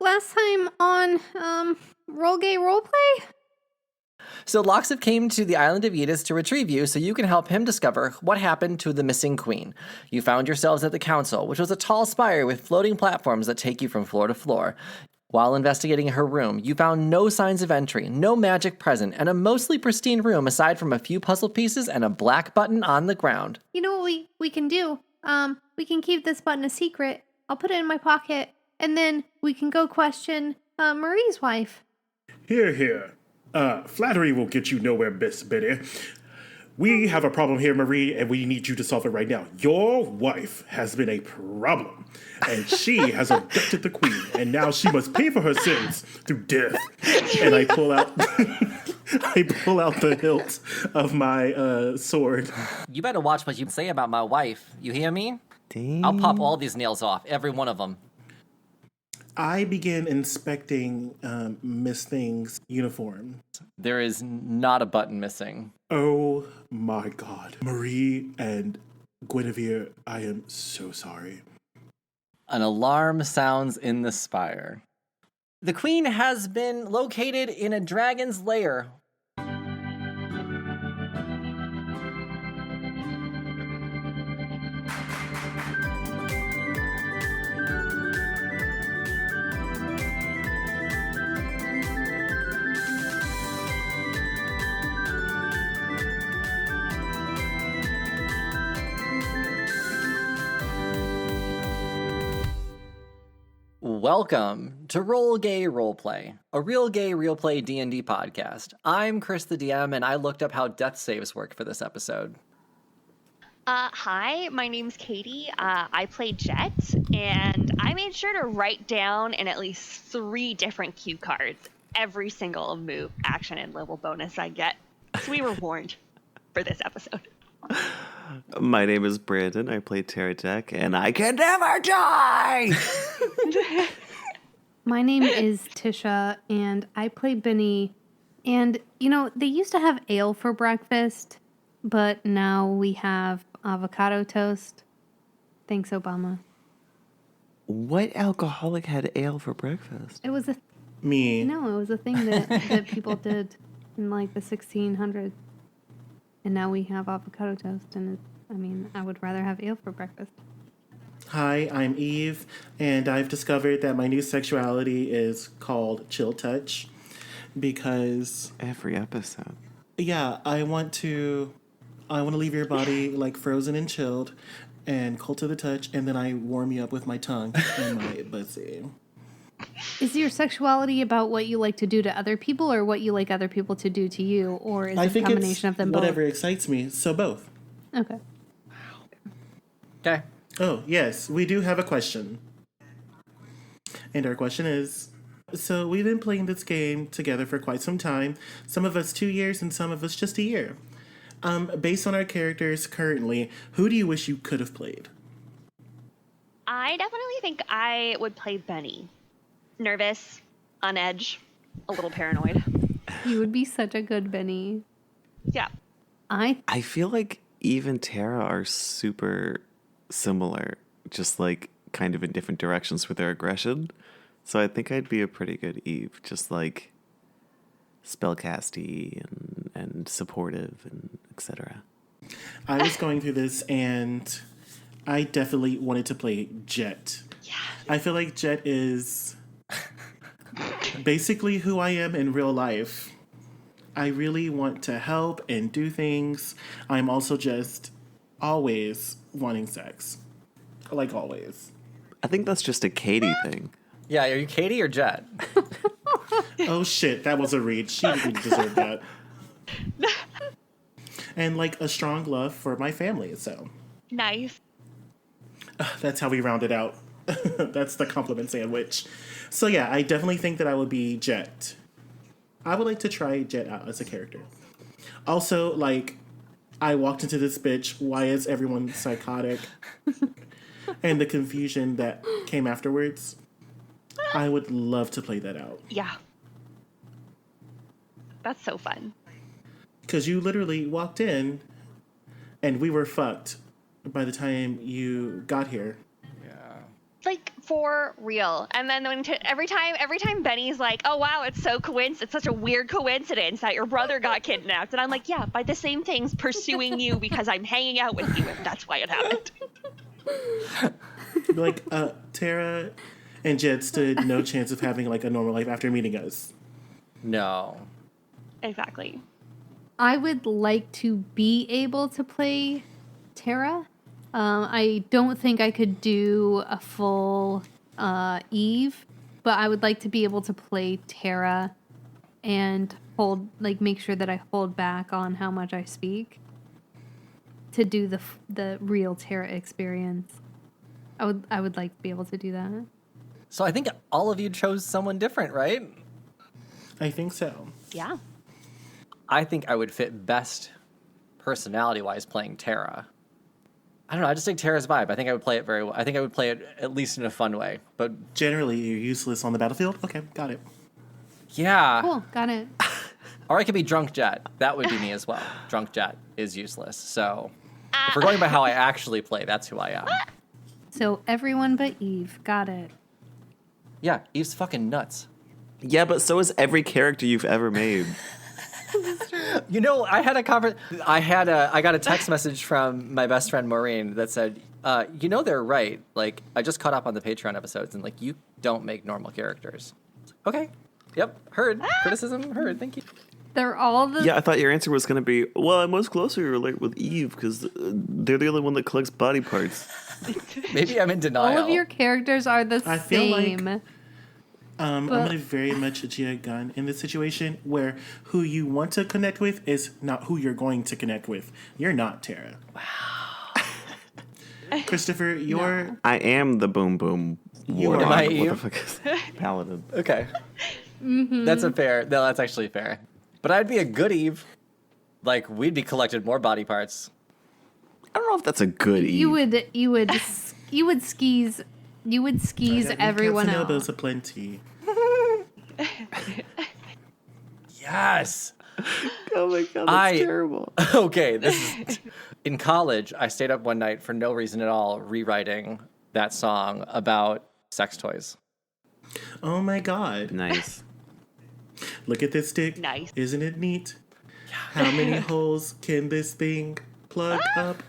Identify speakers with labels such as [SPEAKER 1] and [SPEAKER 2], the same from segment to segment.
[SPEAKER 1] last time on, Roll Gay Roleplay?
[SPEAKER 2] So Loxif came to the island of Yedis to retrieve you so you can help him discover what happened to the missing queen. You found yourselves at the council, which was a tall spire with floating platforms that take you from floor to floor. While investigating her room, you found no signs of entry, no magic present, and a mostly pristine room aside from a few puzzle pieces and a black button on the ground.
[SPEAKER 1] You know what we can do? We can keep this button a secret. I'll put it in my pocket, and then we can go question, Marie's wife.
[SPEAKER 3] Here. Flattery will get you nowhere, Miss Betty. We have a problem here, Marie, and we need you to solve it right now. Your wife has been a problem, and she has abducted the queen, and now she must pay for her sins through death. And I pull out the hilt of my sword.
[SPEAKER 2] You better watch what you say about my wife. You hear me?
[SPEAKER 4] Dang.
[SPEAKER 2] I'll pop all these nails off, every one of them.
[SPEAKER 3] I begin inspecting Miss Thing's uniform.
[SPEAKER 2] There is not a button missing.
[SPEAKER 3] Oh my God. Marie and Guinevere, I am so sorry.
[SPEAKER 2] An alarm sounds in the spire. The queen has been located in a dragon's lair. Welcome to Roll Gay Roleplay, a real gay real play D&D podcast. I'm Chris the DM, and I looked up how death saves work for this episode.
[SPEAKER 5] Hi, my name's Katie. I play Jet, and I made sure to write down in at least 3 different cue cards every single move, action, and level bonus I get. So we were warned for this episode.
[SPEAKER 4] My name is Brandon. I play Terratech, and I can never die!
[SPEAKER 1] My name is Tisha, and I play Benny. And, you know, they used to have ale for breakfast, but now we have avocado toast. Thanks, Obama.
[SPEAKER 4] What alcoholic had ale for breakfast?
[SPEAKER 1] It was
[SPEAKER 3] Me.
[SPEAKER 1] it was a thing that people did in like the 1600s. And now we have avocado toast, and I would rather have ale for breakfast.
[SPEAKER 3] Hi, I'm Eve, and I've discovered that my new sexuality is called chill touch because
[SPEAKER 4] Every episode.
[SPEAKER 3] yeah, I want to leave your body like frozen and chilled and cold to the touch, and then I warm you up with my tongue and my pussy.
[SPEAKER 1] Is your sexuality about what you like to do to other people, or what you like other people to do to you, or is
[SPEAKER 3] I
[SPEAKER 1] it a
[SPEAKER 3] think
[SPEAKER 1] combination
[SPEAKER 3] it's
[SPEAKER 1] of them
[SPEAKER 3] whatever excites me, so both.
[SPEAKER 1] both? Okay.
[SPEAKER 2] Okay.
[SPEAKER 3] Oh, yes, we do have a question. And our question is, so we've been playing this game together for quite some time, some of us 2 years and some of us just a year. Based on our characters currently, who do you wish you could have played?
[SPEAKER 5] I definitely think I would play Benny. Nervous, on edge, a little paranoid.
[SPEAKER 1] You would be such a good Benny.
[SPEAKER 5] Yeah.
[SPEAKER 4] I feel like Eve and Tara are super similar, just like kind of in different directions with their aggression. So I think I'd be a pretty good Eve, just like spellcasty and supportive and etc.
[SPEAKER 3] I was going through this and I definitely wanted to play Jet.
[SPEAKER 5] Yeah.
[SPEAKER 3] I feel like Jet is basically who I am in real life. I really want to help and do things. I'm also just always wanting sex. Like always.
[SPEAKER 4] I think that's just a Katie thing.
[SPEAKER 2] Yeah, are you Katie or Jet?
[SPEAKER 3] Oh shit, that was a read. She didn't deserve that. And like a strong love for my family, so.
[SPEAKER 5] Nice.
[SPEAKER 3] That's how we round it out. That's the compliment sandwich. So yeah, I definitely think that I would be Jet. I would like to try Jet out as a character. Also, like, I walked into this bitch. Why is everyone psychotic? And the confusion that came afterwards. I would love to play that out.
[SPEAKER 5] Yeah. That's so fun.
[SPEAKER 3] Because you literally walked in and we were fucked by the time you got here.
[SPEAKER 5] Like, for real. And then every time Benny's like, oh wow, it's such a weird coincidence that your brother got kidnapped. And I'm like, yeah, by the same things pursuing you because I'm hanging out with you, and that's why it happened.
[SPEAKER 3] Like, Tara and Jet stood no chance of having like a normal life after meeting us.
[SPEAKER 2] No.
[SPEAKER 5] Exactly.
[SPEAKER 1] I would like to be able to play Tara. I don't think I could do a full Eve, but I would like to be able to play Tara and make sure that I hold back on how much I speak to do the real Tara experience. I would like to be able to do that.
[SPEAKER 2] So I think all of you chose someone different, right?
[SPEAKER 3] I think so.
[SPEAKER 5] Yeah.
[SPEAKER 2] I think I would fit best personality-wise playing Tara. I don't know. I just think Tara's vibe. I think I would play it very well. I think I would play it at least in a fun way. But
[SPEAKER 3] Generally, you're useless on the battlefield? Okay, got it.
[SPEAKER 2] yeah.
[SPEAKER 1] Cool, got it.
[SPEAKER 2] Or I could be Drunk Jet. That would be me as well. Drunk Jet is useless. So if we're going by how I actually play, that's who I am.
[SPEAKER 1] So everyone but Eve, got it.
[SPEAKER 2] Yeah, Eve's fucking nuts.
[SPEAKER 4] Yeah, but so is every character you've ever made.
[SPEAKER 2] You know, I got a text message from my best friend Maureen that said, they're right. Like, I just caught up on the Patreon episodes, and like, you don't make normal characters. Okay. Yep. Heard. Criticism heard. Thank you.
[SPEAKER 1] They're all the
[SPEAKER 4] Yeah, I thought your answer was going to be, well, I'm most closely related with Eve because they're the only one that collects body parts.
[SPEAKER 2] Maybe I'm in denial.
[SPEAKER 1] all of your characters are the
[SPEAKER 3] I feel like-
[SPEAKER 1] same.
[SPEAKER 3] I'm going to very much Gia Gunn in this situation where who you want to connect with is not who you're going to connect with. You're not Tara. Wow. Christopher, you're...
[SPEAKER 4] I am the boom boom warlock.
[SPEAKER 2] Am I
[SPEAKER 4] What the
[SPEAKER 2] Eve?
[SPEAKER 4] fuck is paladin?
[SPEAKER 2] Okay. That's actually fair. But I'd be a good Eve. Like, we'd be collected more body parts.
[SPEAKER 4] I don't know if that's a good Eve.
[SPEAKER 1] You would skis everyone else.
[SPEAKER 3] Those aplenty.
[SPEAKER 2] Yes.
[SPEAKER 4] Oh my god, that's terrible.
[SPEAKER 2] Okay, this is in college. I stayed up one night for no reason at all, rewriting that song about sex toys.
[SPEAKER 3] Oh my god.
[SPEAKER 4] Nice.
[SPEAKER 3] Look at this stick.
[SPEAKER 5] Nice.
[SPEAKER 3] Isn't it neat? How many holes can this thing plug up?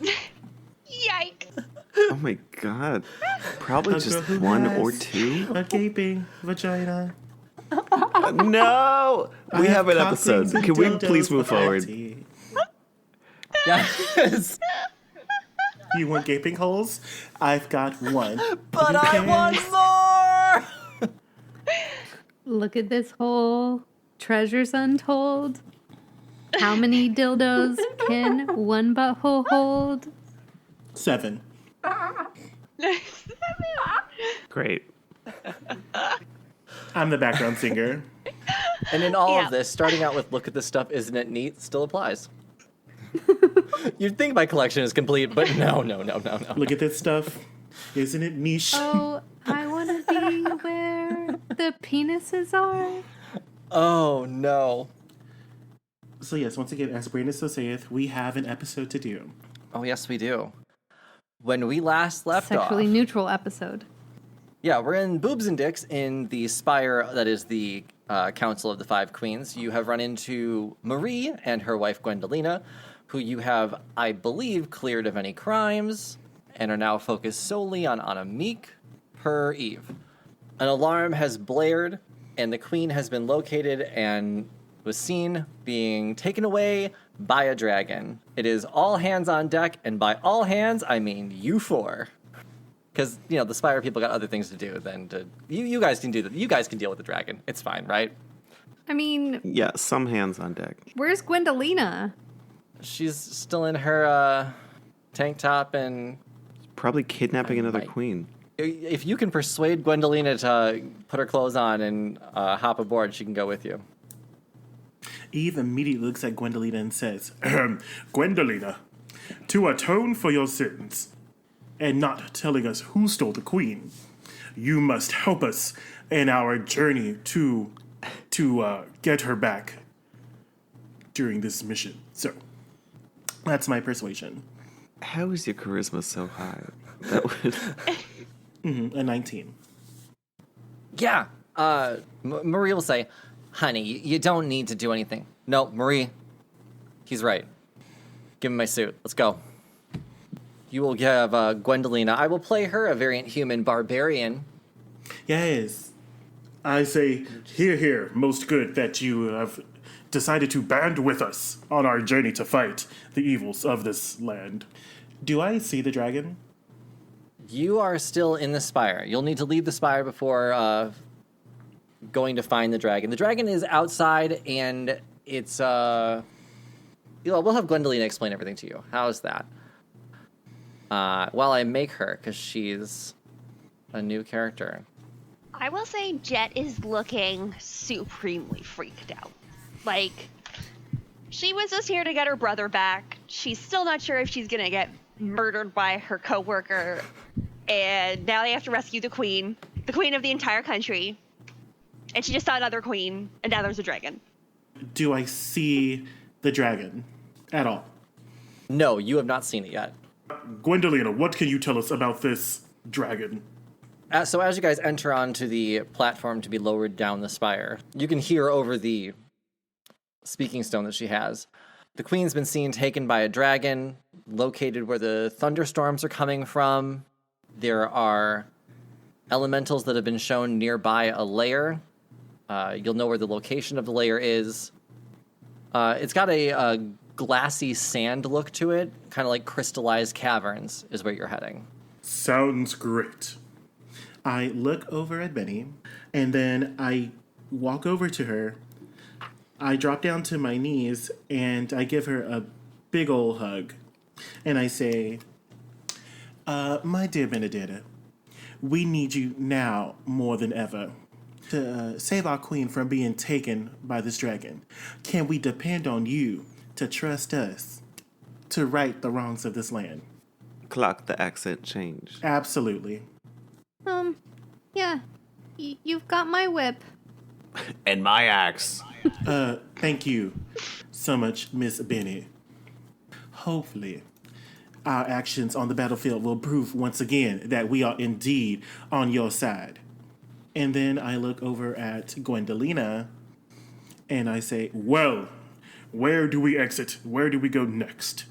[SPEAKER 5] Yikes.
[SPEAKER 4] Oh my god. Probably
[SPEAKER 3] A
[SPEAKER 4] just
[SPEAKER 3] girl who
[SPEAKER 4] one
[SPEAKER 3] has
[SPEAKER 4] or two?
[SPEAKER 3] A gaping vagina.
[SPEAKER 4] No! We have an episode.
[SPEAKER 3] Cocklings and
[SPEAKER 4] Can we
[SPEAKER 3] dildos
[SPEAKER 4] please move forward?
[SPEAKER 3] aplenty.
[SPEAKER 2] Yes.
[SPEAKER 3] You want gaping holes? I've got one.
[SPEAKER 2] But
[SPEAKER 3] Who
[SPEAKER 2] I
[SPEAKER 3] cares?
[SPEAKER 2] want more.
[SPEAKER 1] Look at this hole. Treasures untold. How many dildos can one butthole hold?
[SPEAKER 3] 7.
[SPEAKER 4] Great.
[SPEAKER 3] I'm the background singer.
[SPEAKER 2] And in all
[SPEAKER 5] Yeah.
[SPEAKER 2] of this, starting out with "Look at this stuff, isn't it neat?" still applies. You'd think my collection is complete, but no.
[SPEAKER 3] Look at this stuff. Isn't it niche?
[SPEAKER 1] Oh, I want to be where the penises are.
[SPEAKER 2] Oh no.
[SPEAKER 3] So yes, once again, as Brandon so saith, we have an episode to do.
[SPEAKER 2] Oh yes, we do. When we last left
[SPEAKER 1] Sexually
[SPEAKER 2] off,
[SPEAKER 1] neutral episode.
[SPEAKER 2] yeah, we're in Boobs and Dicks in the spire that is the Council of the Five Queens. You have run into Marie and her wife Gwendolina, who you have, I believe, cleared of any crimes and are now focused solely on Anamik, per Eve. An alarm has blared, and the queen has been located and was seen being taken away by a dragon. It is all hands on deck, and by all hands, I mean you four. Because, the Spire people got other things to do than to... You guys can do that. You guys can deal with the dragon. It's fine, right?
[SPEAKER 1] I mean,
[SPEAKER 4] Yeah, some hands on deck.
[SPEAKER 1] where's Gwendolina?
[SPEAKER 2] She's still in her tank top, and
[SPEAKER 4] Probably kidnapping another
[SPEAKER 2] might.
[SPEAKER 4] queen.
[SPEAKER 2] if you can persuade Gwendolina to put her clothes on and hop aboard, she can go with you.
[SPEAKER 3] Eve immediately looks at Gwendolina and says, Gwendolina, to atone for your sins and not telling us who stole the queen, you must help us in our journey to get her back during this mission. So, that's my persuasion.
[SPEAKER 4] How is your charisma so high? That would...
[SPEAKER 3] A 19.
[SPEAKER 2] Yeah. Marie will say, honey, you don't need to do anything. No, Marie, he's right. Give me my suit. Let's go. You will have Gwendolina. I will play her, a variant human barbarian.
[SPEAKER 3] Yes. I say, hear, hear, most good that you have decided to band with us on our journey to fight the evils of this land. Do I see the dragon?
[SPEAKER 2] You are still in the spire. You'll need to leave the spire before going to find the dragon. The dragon is outside, and it's... we'll have Gwendolina explain everything to you. How's that? While I make her, because she's a new character.
[SPEAKER 5] I will say Jet is looking supremely freaked out. Like, she was just here to get her brother back. She's still not sure if she's gonna get murdered by her coworker. And now they have to rescue the queen of the entire country. And she just saw another queen, and now there's a dragon.
[SPEAKER 3] Do I see the dragon at all?
[SPEAKER 2] No, you have not seen it yet.
[SPEAKER 3] Gwendolina, what can you tell us about this dragon?
[SPEAKER 2] So as you guys enter onto the platform to be lowered down the spire, you can hear over the speaking stone that she has. The queen's been seen taken by a dragon, located where the thunderstorms are coming from. There are elementals that have been shown nearby a lair. You'll know where the location of the lair is. It's got a glassy sand look to it, kind of like crystallized caverns is where you're heading.
[SPEAKER 3] Sounds great. I look over at Benny, and then I walk over to her. I drop down to my knees, and I give her a big ol' hug. And I say, my dear Benedetta, we need you now more than ever to save our queen from being taken by this dragon. Can we depend on you to trust us to right the wrongs of this land?
[SPEAKER 4] Clock the accent change.
[SPEAKER 3] Absolutely.
[SPEAKER 1] Yeah. You've got my whip.
[SPEAKER 4] And my axe.
[SPEAKER 3] Thank you so much, Miss Benny. Hopefully, our actions on the battlefield will prove once again that we are indeed on your side. And then I look over at Gwendolina and I say, well, where do we exit? Where do we go next?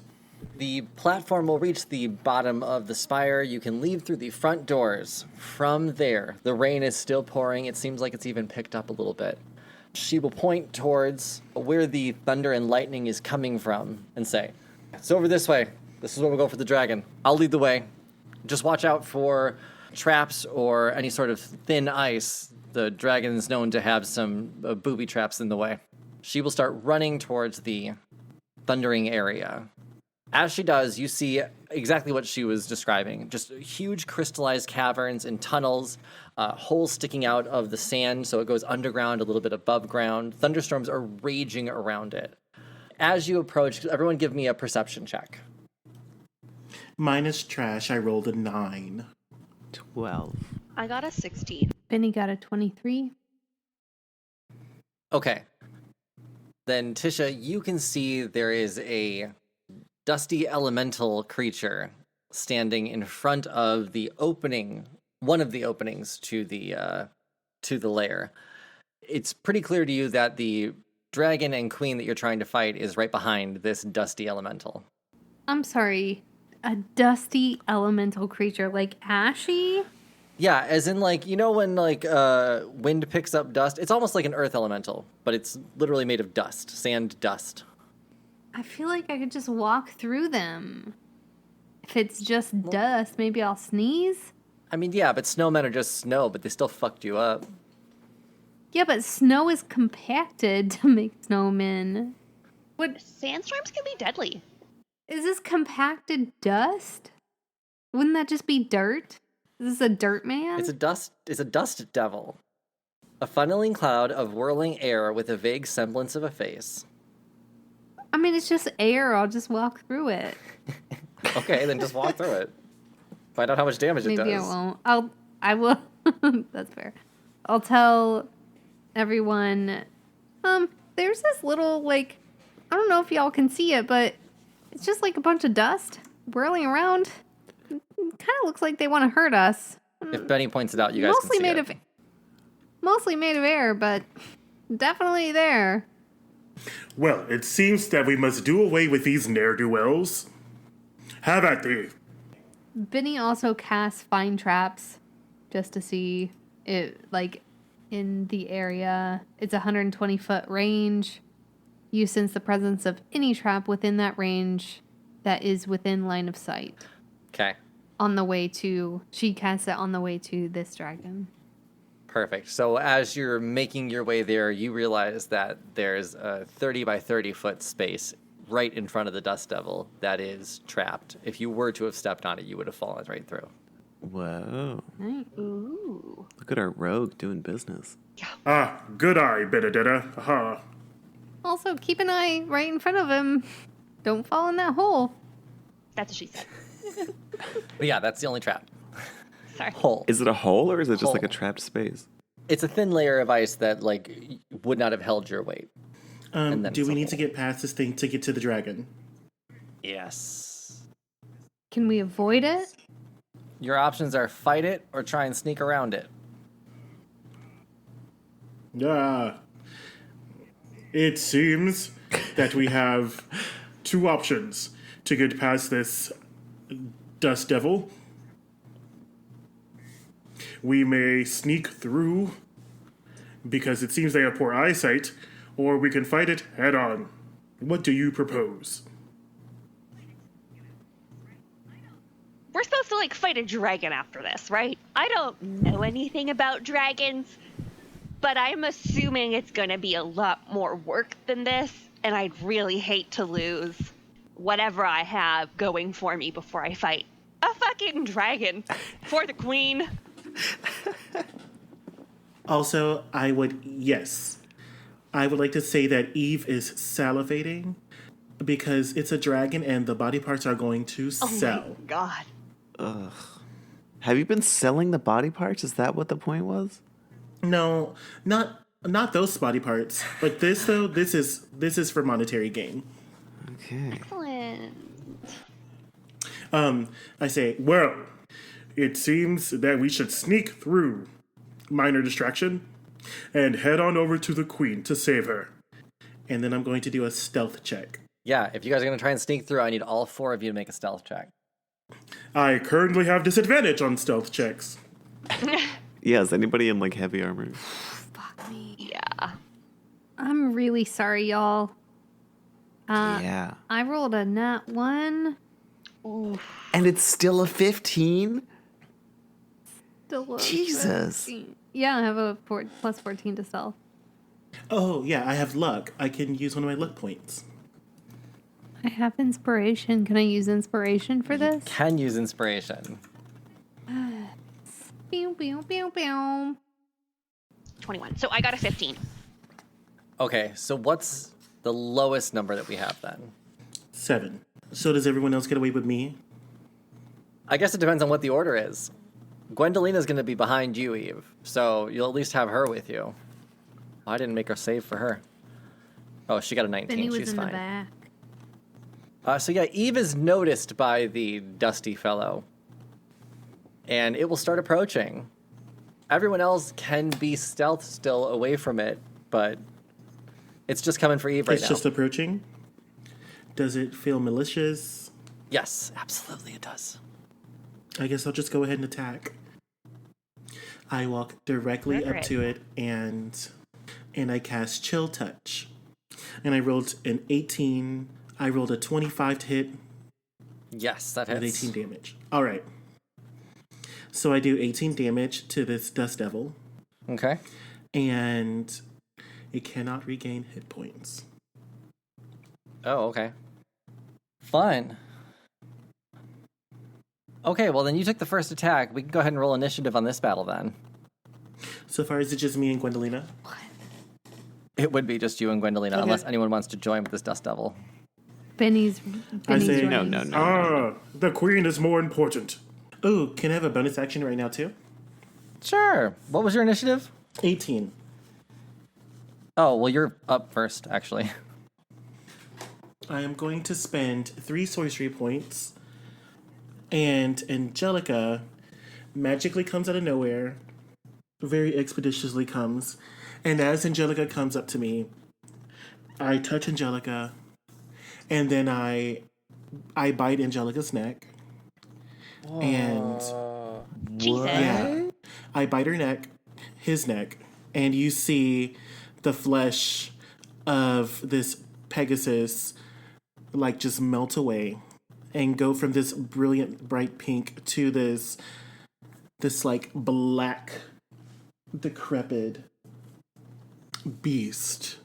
[SPEAKER 2] The platform will reach the bottom of the spire. You can leave through the front doors. From there, the rain is still pouring. It seems like it's even picked up a little bit. She will point towards where the thunder and lightning is coming from and say, it's over this way. This is where we'll go for the dragon. I'll lead the way. Just watch out for traps or any sort of thin ice. The dragon is known to have some booby traps in the way. She will start running towards the thundering area. As she does, you see exactly what she was describing. Just huge crystallized caverns and tunnels, holes sticking out of the sand, so it goes underground, a little bit above ground. Thunderstorms are raging around it. As you approach, everyone give me a perception check.
[SPEAKER 3] Minus trash, I rolled a 9.
[SPEAKER 4] 12.
[SPEAKER 5] I got a 16.
[SPEAKER 1] Benny got a 23.
[SPEAKER 2] Okay. Then, Tisha, you can see there is a dusty elemental creature standing in front of the opening, one of the openings to the lair. It's pretty clear to you that the dragon and queen that you're trying to fight is right behind this dusty elemental.
[SPEAKER 1] I'm sorry. A dusty elemental creature, like ashy?
[SPEAKER 2] Yeah, as in, like, you know when, like, wind picks up dust? It's almost like an earth elemental, but it's literally made of dust, sand dust.
[SPEAKER 1] I feel like I could just walk through them. If it's just dust, maybe I'll sneeze?
[SPEAKER 2] I mean, yeah, but snowmen are just snow, but they still fucked you up.
[SPEAKER 1] Yeah, but snow is compacted to make snowmen. What?
[SPEAKER 5] Sandstorms can be deadly.
[SPEAKER 1] Is this compacted dust? Wouldn't that just be dirt? Is this a dirt man?
[SPEAKER 2] It's a dust devil. A funneling cloud of whirling air with a vague semblance of a face.
[SPEAKER 1] I mean, it's just air. I'll just walk through it.
[SPEAKER 2] Okay, then just walk through it. Find out how much damage it does.
[SPEAKER 1] Maybe I won't. I will. That's fair. I'll tell everyone, there's this little, like, I don't know if y'all can see it, but it's just like a bunch of dust whirling around. It kind of looks like they want to hurt us.
[SPEAKER 2] If Benny points it out, you guys
[SPEAKER 1] Mostly
[SPEAKER 2] can see
[SPEAKER 1] made
[SPEAKER 2] it.
[SPEAKER 1] of mostly made of air, but definitely there.
[SPEAKER 3] Well, it seems that we must do away with these ne'er-do-wells. Have at thee.
[SPEAKER 1] Benny also casts fine traps just to see it, like, in the area. It's a 120-foot range. You sense the presence of any trap within that range that is within line of sight.
[SPEAKER 2] Okay.
[SPEAKER 1] She casts it on the way to this dragon.
[SPEAKER 2] Perfect. So as you're making your way there, you realize that there's a 30 by 30 foot space right in front of the Dust Devil that is trapped. If you were to have stepped on it, you would have fallen right through.
[SPEAKER 4] Whoa.
[SPEAKER 1] Right.
[SPEAKER 5] Ooh.
[SPEAKER 4] Look at our rogue doing business.
[SPEAKER 3] Ah, good eye, Benedetta. Aha.
[SPEAKER 1] Also, keep an eye right in front of him. Don't fall in that hole.
[SPEAKER 5] That's what she said.
[SPEAKER 2] But yeah, that's the only trap.
[SPEAKER 5] Sorry.
[SPEAKER 2] Hole.
[SPEAKER 4] Is it a hole or is it just like a
[SPEAKER 2] Hole.
[SPEAKER 4] trapped space?
[SPEAKER 2] It's a thin layer of ice that would not have held your weight. And then
[SPEAKER 3] Do
[SPEAKER 2] it's
[SPEAKER 3] we
[SPEAKER 2] a
[SPEAKER 3] need to
[SPEAKER 2] hole.
[SPEAKER 3] get past this thing to get to the dragon?
[SPEAKER 2] Yes.
[SPEAKER 1] Can we avoid it?
[SPEAKER 2] Your options are fight it or try and sneak around it.
[SPEAKER 3] Ah. It seems that we have two options to get past this Dust Devil. We may sneak through because it seems they have poor eyesight, or we can fight it head on. What do you propose?
[SPEAKER 5] We're supposed to, like, fight a dragon after this, right? I don't know anything about dragons, but I'm assuming it's gonna be a lot more work than this, and I'd really hate to lose whatever I have going for me before I fight a fucking dragon for the queen.
[SPEAKER 3] Also, I would like to say that Eve is salivating because it's a dragon and the body parts are going to
[SPEAKER 5] Oh
[SPEAKER 3] sell.
[SPEAKER 5] my god.
[SPEAKER 4] Have you been selling the body parts? Is that what the point was?
[SPEAKER 3] No, not those body parts, but this though. This is for monetary gain.
[SPEAKER 4] Okay.
[SPEAKER 5] Excellent.
[SPEAKER 3] I say, well, it seems that we should sneak through, minor distraction, and head on over to the queen to save her. And then I'm going to do a stealth check.
[SPEAKER 2] Yeah, if you guys are going to try and sneak through, I need all 4 of you to make a stealth check.
[SPEAKER 3] I currently have disadvantage on stealth checks.
[SPEAKER 4] Yeah, is anybody in like heavy armor?
[SPEAKER 1] Fuck me.
[SPEAKER 5] Yeah.
[SPEAKER 1] I'm really sorry, y'all.
[SPEAKER 4] Yeah.
[SPEAKER 1] I rolled a nat 1.
[SPEAKER 5] Oof.
[SPEAKER 4] And it's still a 15?
[SPEAKER 1] Still a
[SPEAKER 4] Jesus.
[SPEAKER 1] 13. Yeah, I have a plus 14 to stealth.
[SPEAKER 3] Oh, yeah, I have luck. I can use one of my luck points.
[SPEAKER 1] I have inspiration. Can I use inspiration for this?
[SPEAKER 2] Can use inspiration.
[SPEAKER 1] Pew, pew, pew, pew.
[SPEAKER 5] 21. So I got a 15.
[SPEAKER 2] Okay, so what's the lowest number that we have then?
[SPEAKER 3] 7. So does everyone else get away with me?
[SPEAKER 2] I guess it depends on what the order is. Gwendolina's going to be behind you, Eve, so you'll at least have her with you. I didn't make her save for her. Oh, she got a 19.
[SPEAKER 1] Benny was
[SPEAKER 2] She's
[SPEAKER 1] in
[SPEAKER 2] fine.
[SPEAKER 1] the back.
[SPEAKER 2] So yeah, Eve is noticed by the dusty fellow, and it will start approaching. Everyone else can be stealth still away from it, but it's just coming for Eve right
[SPEAKER 3] It's
[SPEAKER 2] now.
[SPEAKER 3] just approaching. Does it feel malicious?
[SPEAKER 2] Yes, absolutely it does.
[SPEAKER 3] I guess I'll just go ahead and attack. I walk directly
[SPEAKER 5] Murder
[SPEAKER 3] up
[SPEAKER 5] it.
[SPEAKER 3] to it and I cast Chill Touch. And I rolled an 18. I rolled a 25 to hit
[SPEAKER 2] Yes, that
[SPEAKER 3] with
[SPEAKER 2] hits.
[SPEAKER 3] 18 damage. All right. So I do 18 damage to this Dust Devil,
[SPEAKER 2] Okay.
[SPEAKER 3] and it cannot regain hit points.
[SPEAKER 2] Oh, okay. Fun. Okay, well then you took the first attack. We can go ahead and roll initiative on this battle then.
[SPEAKER 3] So far, is it just me and Gwendolina?
[SPEAKER 2] It would be just you and Gwendolina,
[SPEAKER 3] Okay.
[SPEAKER 2] unless anyone wants to join with this dust devil.
[SPEAKER 1] Benny's
[SPEAKER 3] say
[SPEAKER 1] running.
[SPEAKER 4] No.
[SPEAKER 3] The queen is more important. Ooh, can I have a bonus action right now, too?
[SPEAKER 2] Sure. What was your initiative?
[SPEAKER 3] 18.
[SPEAKER 2] Oh, well you're up first, actually.
[SPEAKER 3] I am going to spend 3 sorcery points, and Angelica, magically comes out of nowhere, very expeditiously comes. And as Angelica comes up to me, I touch Angelica, and then I bite Angelica's neck. And
[SPEAKER 5] Jesus.
[SPEAKER 3] yeah, I bite her neck, his neck, and you see the flesh of this Pegasus like just melt away and go from this brilliant bright pink to this like black decrepit beast.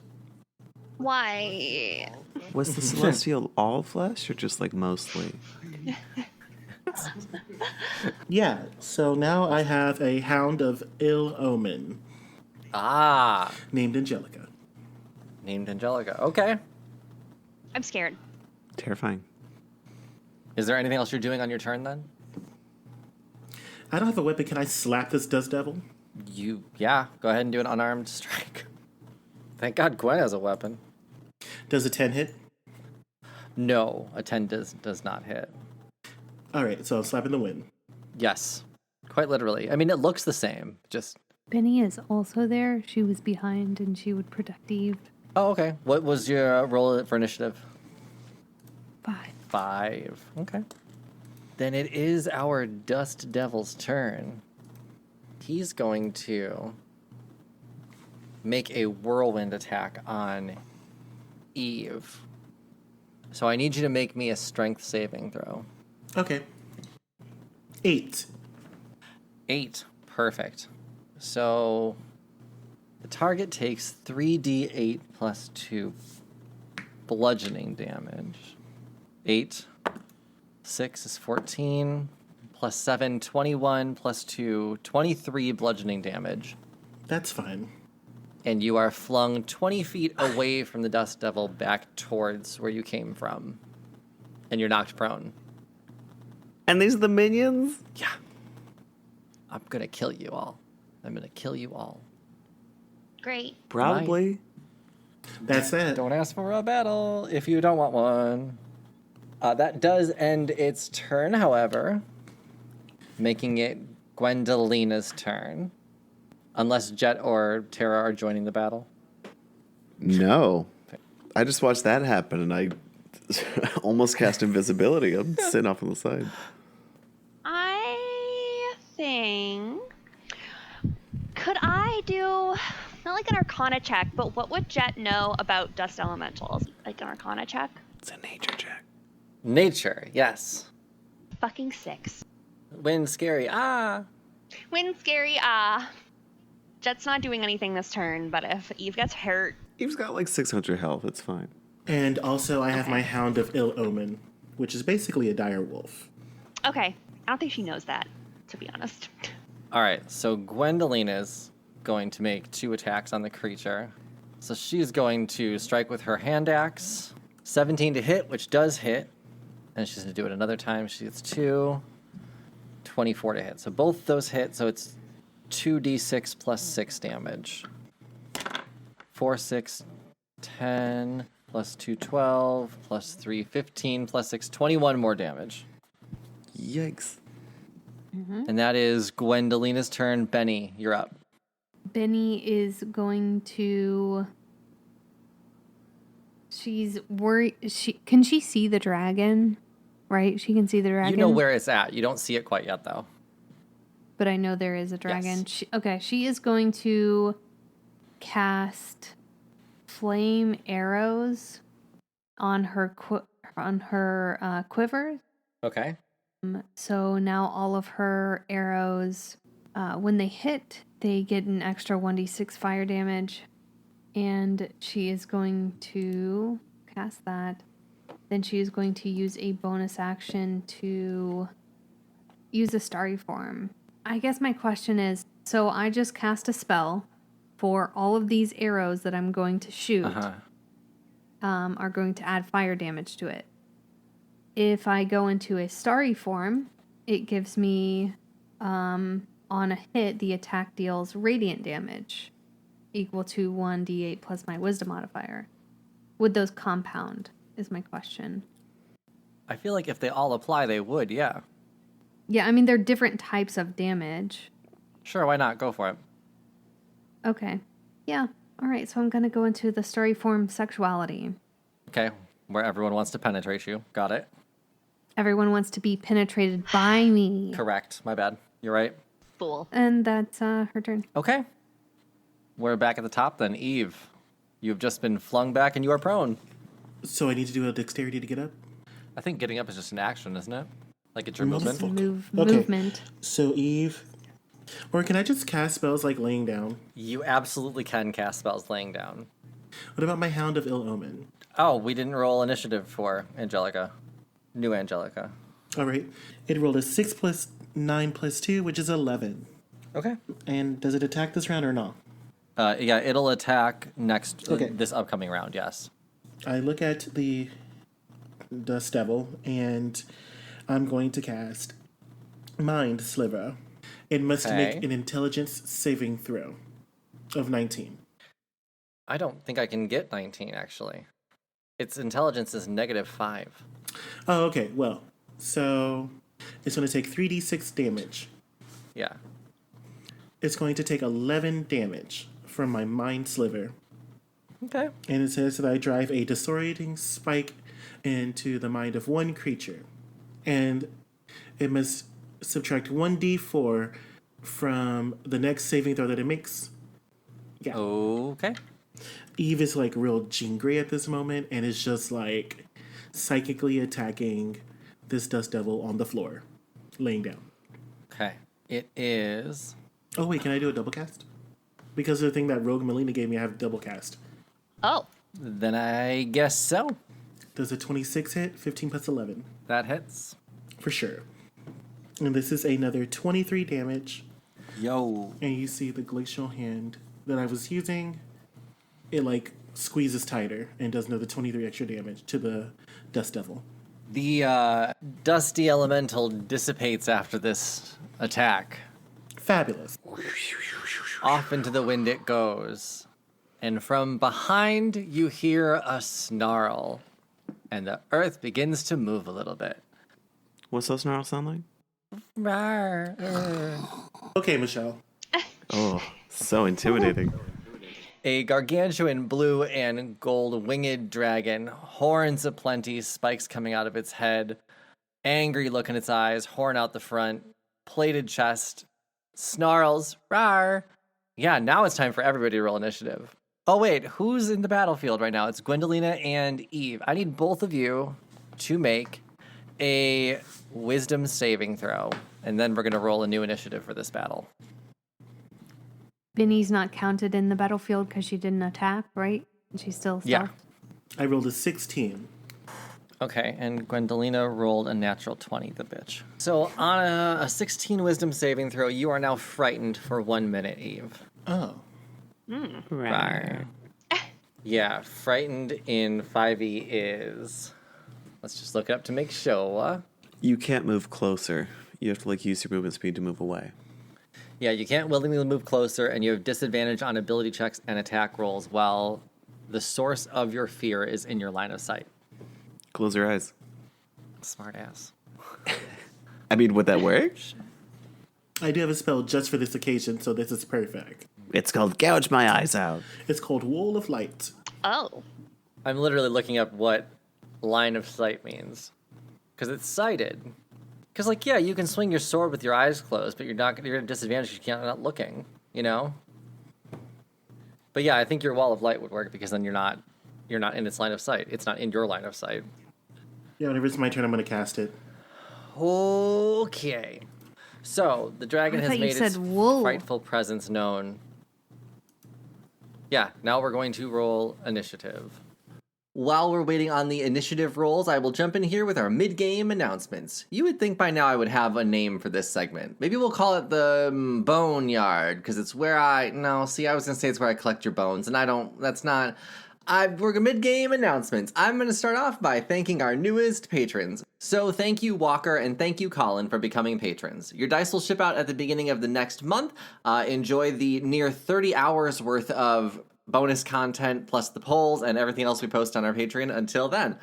[SPEAKER 5] Why?
[SPEAKER 4] Was the celestial all flesh or just like mostly?
[SPEAKER 3] Yeah, so now I have a hound of ill omen
[SPEAKER 2] Ah,
[SPEAKER 3] named Angelica.
[SPEAKER 2] named Angelica. Okay.
[SPEAKER 5] I'm scared.
[SPEAKER 4] Terrifying.
[SPEAKER 2] Is there anything else you're doing on your turn then?
[SPEAKER 3] I don't have a weapon. Can I slap this dust devil?
[SPEAKER 2] Yeah, go ahead and do an unarmed strike. Thank God Gwen has a weapon.
[SPEAKER 3] Does a 10 hit?
[SPEAKER 2] No, a 10 does not hit.
[SPEAKER 3] All right, so I'm slapping the wind.
[SPEAKER 2] Yes, quite literally. I mean, it looks the same, just...
[SPEAKER 1] Benny is also there. She was behind and she would protect Eve.
[SPEAKER 2] Oh, okay. What was your roll for initiative?
[SPEAKER 1] 5.
[SPEAKER 2] 5. Okay. Then it is our Dust Devil's turn. He's going to make a whirlwind attack on Eve. So I need you to make me a strength saving throw.
[SPEAKER 3] Okay. 8.
[SPEAKER 2] 8. Perfect. So the target takes 3d8 plus 2 bludgeoning damage. 8. 6 is 14. Plus 7, 21. Plus 2, 23 bludgeoning damage.
[SPEAKER 3] That's fine.
[SPEAKER 2] And you are flung 20 feet away from the Dust Devil back towards where you came from. And you're knocked prone.
[SPEAKER 4] And these are the minions?
[SPEAKER 2] Yeah. I'm going to kill you all. I'm going to kill you all.
[SPEAKER 5] Great.
[SPEAKER 4] Probably.
[SPEAKER 3] That's that.
[SPEAKER 2] Don't ask for a battle if you don't want one. That does end its turn, however, making it Gwendolina's turn. Unless Jet or Tara are joining the battle.
[SPEAKER 4] No. I just watched that happen and I almost cast invisibility. I'm sitting off on the side.
[SPEAKER 5] I think. Could I do not like an Arcana check, but what would Jet know about dust elementals? Like an Arcana check?
[SPEAKER 4] It's a nature check.
[SPEAKER 2] Nature, yes.
[SPEAKER 5] Fucking 6.
[SPEAKER 2] Wind scary, ah.
[SPEAKER 5] Wind scary, Jet's not doing anything this turn, but if Eve gets hurt,
[SPEAKER 4] Eve's got like 600 health. It's fine.
[SPEAKER 3] And also, I have my hound of ill omen, which is basically a dire wolf.
[SPEAKER 5] okay. I don't think she knows that, to be honest.
[SPEAKER 2] All right, so Gwendolina's going to make 2 attacks on the creature. So she's going to strike with her hand axe. 17 to hit, which does hit. And she's going to do it another time. She gets 2. 24 to hit. So both those hit, so it's 2d6 plus 6 damage. 4, 6, 10, plus 2, 12, plus 3, 15, plus 6, 21 more damage.
[SPEAKER 4] Yikes.
[SPEAKER 1] Mm-hmm.
[SPEAKER 2] And that is Gwendolina's turn. Benny, you're up.
[SPEAKER 1] Benny is going to... She's worried. Can she see the dragon? Right? She can see the dragon.
[SPEAKER 2] You know where it's at. You don't see it quite yet, though.
[SPEAKER 1] But I know there is a dragon.
[SPEAKER 2] Yes.
[SPEAKER 1] She is going to cast flame arrows on her quiver.
[SPEAKER 2] Okay.
[SPEAKER 1] So now all of her arrows, when they hit, they get an extra 1d6 fire damage. And she is going to cast that. Then she is going to use a bonus action to use a starry form. I guess my question is, so I just cast a spell for all of these arrows that I'm going to shoot are going to add fire damage to it. If I go into a starry form, it gives me, on a hit, the attack deals radiant damage equal to 1d8 plus my wisdom modifier. Would those compound, is my question.
[SPEAKER 2] I feel like if they all apply, they would, yeah.
[SPEAKER 1] Yeah, I mean, they're different types of damage.
[SPEAKER 2] Sure, why not? Go for it.
[SPEAKER 1] Okay. Yeah. All right, so I'm going to go into the story form sexuality.
[SPEAKER 2] Okay, where everyone wants to penetrate you. Got it.
[SPEAKER 1] Everyone wants to be penetrated by me.
[SPEAKER 2] Correct. My bad. You're right.
[SPEAKER 5] Fool.
[SPEAKER 1] And that's her turn.
[SPEAKER 2] Okay. We're back at the top then. Eve, you've just been flung back and you are prone.
[SPEAKER 3] So I need to do a dexterity to get up?
[SPEAKER 2] I think getting up is just an action, isn't it? Like it's your movement.
[SPEAKER 3] Okay.
[SPEAKER 1] Movement.
[SPEAKER 3] So Eve, or can I just cast spells like laying down?
[SPEAKER 2] You absolutely can cast spells laying down.
[SPEAKER 3] What about my Hound of Ill Omen?
[SPEAKER 2] Oh, we didn't roll initiative for Angelica. New Angelica.
[SPEAKER 3] All right. It rolled a 6 plus 9 plus 2, which is 11.
[SPEAKER 2] Okay.
[SPEAKER 3] And does it attack this round or not?
[SPEAKER 2] Yeah, it'll attack next
[SPEAKER 3] Okay.
[SPEAKER 2] this upcoming round. Yes.
[SPEAKER 3] I look at the Dust Devil, and I'm going to cast Mind Sliver. It must
[SPEAKER 2] Okay.
[SPEAKER 3] make an intelligence saving throw of 19.
[SPEAKER 2] I don't think I can get 19 actually. Its intelligence is -5.
[SPEAKER 3] Oh, okay. Well, so it's going to take 3d6 damage.
[SPEAKER 2] Yeah.
[SPEAKER 3] It's going to take 11 damage from my Mind Sliver.
[SPEAKER 2] Okay.
[SPEAKER 3] And it says that I drive a disorienting spike into the mind of one creature. And it must subtract 1d4 from the next saving throw that it makes. Yeah.
[SPEAKER 2] Okay.
[SPEAKER 3] Eve is like real Jean Grey at this moment and is just like psychically attacking this Dust Devil on the floor, laying down.
[SPEAKER 2] Okay. It is.
[SPEAKER 3] Oh, wait, can I do a double cast? Because of the thing that Rogue Melina gave me, I have double cast.
[SPEAKER 5] Oh,
[SPEAKER 2] Then I guess so.
[SPEAKER 3] Does a 26 hit? 15 plus 11.
[SPEAKER 2] That hits.
[SPEAKER 3] For sure. And this is another 23 damage.
[SPEAKER 2] Yo.
[SPEAKER 3] And you see the glacial hand that I was using. It like squeezes tighter and does another 23 extra damage to the Dust Devil.
[SPEAKER 2] The dusty elemental dissipates after this attack.
[SPEAKER 3] Fabulous.
[SPEAKER 2] Off into the wind it goes. And from behind you hear a snarl. And the earth begins to move a little bit.
[SPEAKER 4] What's those snarls sound like?
[SPEAKER 2] Rawr.
[SPEAKER 3] Okay, Michelle.
[SPEAKER 4] Oh, so intimidating.
[SPEAKER 2] A gargantuan blue and gold winged dragon, horns aplenty, spikes coming out of its head, angry look in its eyes, horn out the front, plated chest, snarls, rawr. Yeah, now it's time for everybody to roll initiative. Oh wait, who's in the battlefield right now? It's Gwendolina and Eve. I need both of you to make a wisdom saving throw, and then we're going to roll a new initiative for this battle.
[SPEAKER 1] Vinny's not counted in the battlefield because she didn't attack, right? She's still
[SPEAKER 2] Yeah.
[SPEAKER 1] stealth.
[SPEAKER 3] I rolled a 16.
[SPEAKER 2] Okay, and Gwendolina rolled a natural 20, the bitch. So on a 16 wisdom saving throw, you are now frightened for 1 minute, Eve.
[SPEAKER 3] Oh.
[SPEAKER 2] Rawr. Yeah, frightened in 5e is... Let's just look it up to make sure.
[SPEAKER 4] You can't move closer. You have to like use your movement speed to move away.
[SPEAKER 2] Yeah, you can't willingly move closer, and you have disadvantage on ability checks and attack rolls while the source of your fear is in your line of sight.
[SPEAKER 4] Close your eyes.
[SPEAKER 2] Smart ass.
[SPEAKER 4] I mean, would that work?
[SPEAKER 3] I do have a spell just for this occasion, so this is perfect.
[SPEAKER 4] It's called Gouge My Eyes Out.
[SPEAKER 3] It's called Wall of Light.
[SPEAKER 5] oh.
[SPEAKER 2] I'm literally looking up what line of sight means. Because it's sighted. Because, like, yeah, you can swing your sword with your eyes closed, but you're at a disadvantage because you're not looking, you know? But yeah, I think your wall of light would work because then you're not in its line of sight. It's not in your line of sight.
[SPEAKER 3] Yeah, whenever it's my turn, I'm going to cast it.
[SPEAKER 2] Okay. So, the dragon
[SPEAKER 1] I
[SPEAKER 2] has
[SPEAKER 1] thought you
[SPEAKER 2] made its
[SPEAKER 1] said wool.
[SPEAKER 2] frightful presence known. Yeah, now we're going to roll initiative. While we're waiting on the initiative rolls, I will jump in here with our mid-game announcements. You would think by now I would have a name for this segment. Maybe we'll call it the Bone Yard, because it's where I was going to say it's where I collect your bones, and we're mid-game announcements. I'm going to start off by thanking our newest patrons. So thank you, Walker, and thank you, Colin, for becoming patrons. Your dice will ship out at the beginning of the next month. Enjoy the near 30 hours worth of bonus content, plus the polls and everything else we post on our Patreon until then.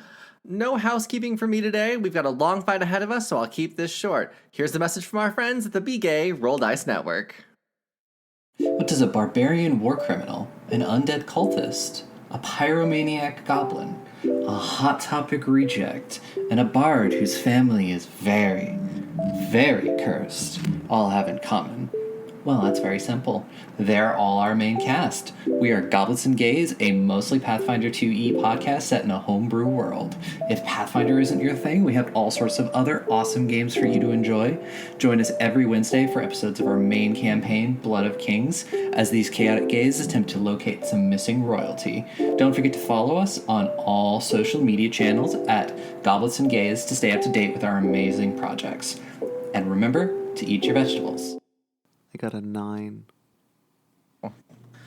[SPEAKER 2] No housekeeping for me today. We've got a long fight ahead of us, so I'll keep this short. Here's the message from our friends at the Be Gay Roll Dice Network.
[SPEAKER 6] What does a barbarian war criminal, an undead cultist, a pyromaniac goblin, a hot topic reject, and a bard whose family is very, very cursed all have in common? Well, that's very simple. They're all our main cast. We are Goblets and Gays, a mostly Pathfinder 2e podcast set in a homebrew world. If Pathfinder isn't your thing, we have all sorts of other awesome games for you to enjoy. Join us every Wednesday for episodes of our main campaign, Blood of Kings, as these chaotic gays attempt to locate some missing royalty. Don't forget to follow us on all social media channels at Goblets and Gays to stay up to date with our amazing projects. And remember to eat your vegetables.
[SPEAKER 4] I got a 9.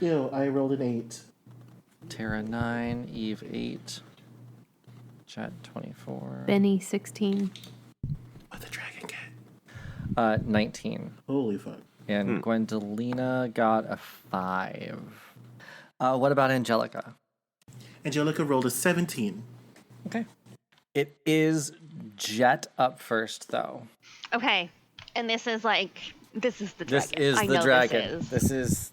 [SPEAKER 3] Ew, I rolled an 8.
[SPEAKER 2] Tara 9, Eve 8, Chet 24,
[SPEAKER 1] Benny 16.
[SPEAKER 3] What the dragon get?
[SPEAKER 2] 19.
[SPEAKER 3] Holy fuck.
[SPEAKER 2] And Gwendolina got a 5. What about Angelica?
[SPEAKER 3] Angelica rolled a 17.
[SPEAKER 2] Okay. It is Jet up first, though.
[SPEAKER 5] Okay. And this is the dragon.
[SPEAKER 2] This is
[SPEAKER 5] I
[SPEAKER 2] the
[SPEAKER 5] know
[SPEAKER 2] dragon.
[SPEAKER 5] This is.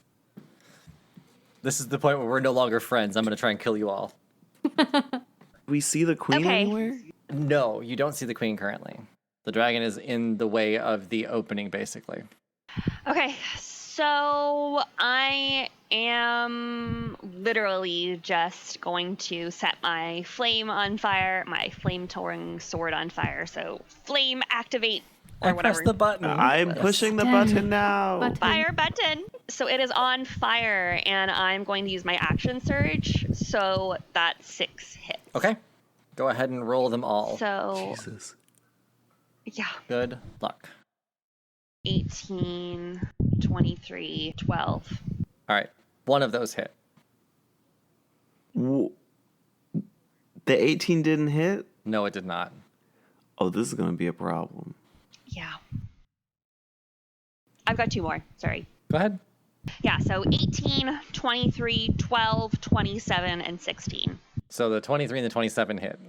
[SPEAKER 2] This is the point where we're no longer friends. I'm going to try and kill you all.
[SPEAKER 4] We see the queen
[SPEAKER 5] Okay.
[SPEAKER 4] anywhere?
[SPEAKER 2] No, you don't see the queen currently. The dragon is in the way of the opening, basically.
[SPEAKER 5] Okay, so I am literally just going to set my flame on fire, my flame-towering sword on fire. So flame activate or
[SPEAKER 2] I
[SPEAKER 5] whatever.
[SPEAKER 2] pressed the button.
[SPEAKER 4] I'm pushing the button now.
[SPEAKER 1] Button.
[SPEAKER 5] Fire button. So it is on fire, and I'm going to use my action surge. So that's 6 hits.
[SPEAKER 2] Okay. Go ahead and roll them all.
[SPEAKER 5] So
[SPEAKER 4] Jesus.
[SPEAKER 5] yeah,
[SPEAKER 2] Good luck.
[SPEAKER 5] 18, 23, 12.
[SPEAKER 2] All right. One of those hit.
[SPEAKER 4] The 18 didn't hit?
[SPEAKER 2] No, it did not.
[SPEAKER 4] Oh, this is going to be a problem.
[SPEAKER 5] Yeah. I've got 2 more. Sorry.
[SPEAKER 2] Go ahead.
[SPEAKER 5] Yeah, so 18, 23, 12, 27, and 16.
[SPEAKER 2] So the 23 and the 27 hit.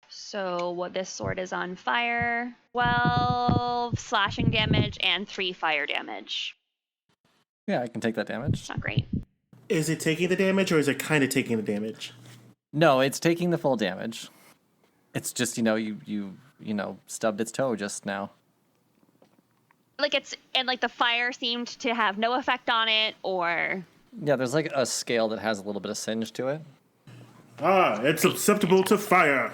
[SPEAKER 5] So what this sword is on fire, 12 slashing damage and 3 fire damage.
[SPEAKER 2] Yeah, I can take that damage.
[SPEAKER 5] It's not great.
[SPEAKER 3] Is it taking the damage or is it kind of taking the damage?
[SPEAKER 2] No, it's taking the full damage. It's just, you stubbed its toe just now.
[SPEAKER 5] Like the fire seemed to have no effect on it, or
[SPEAKER 2] Yeah, there's like a scale that has a little bit of singe to it.
[SPEAKER 3] Ah, it's susceptible to fire.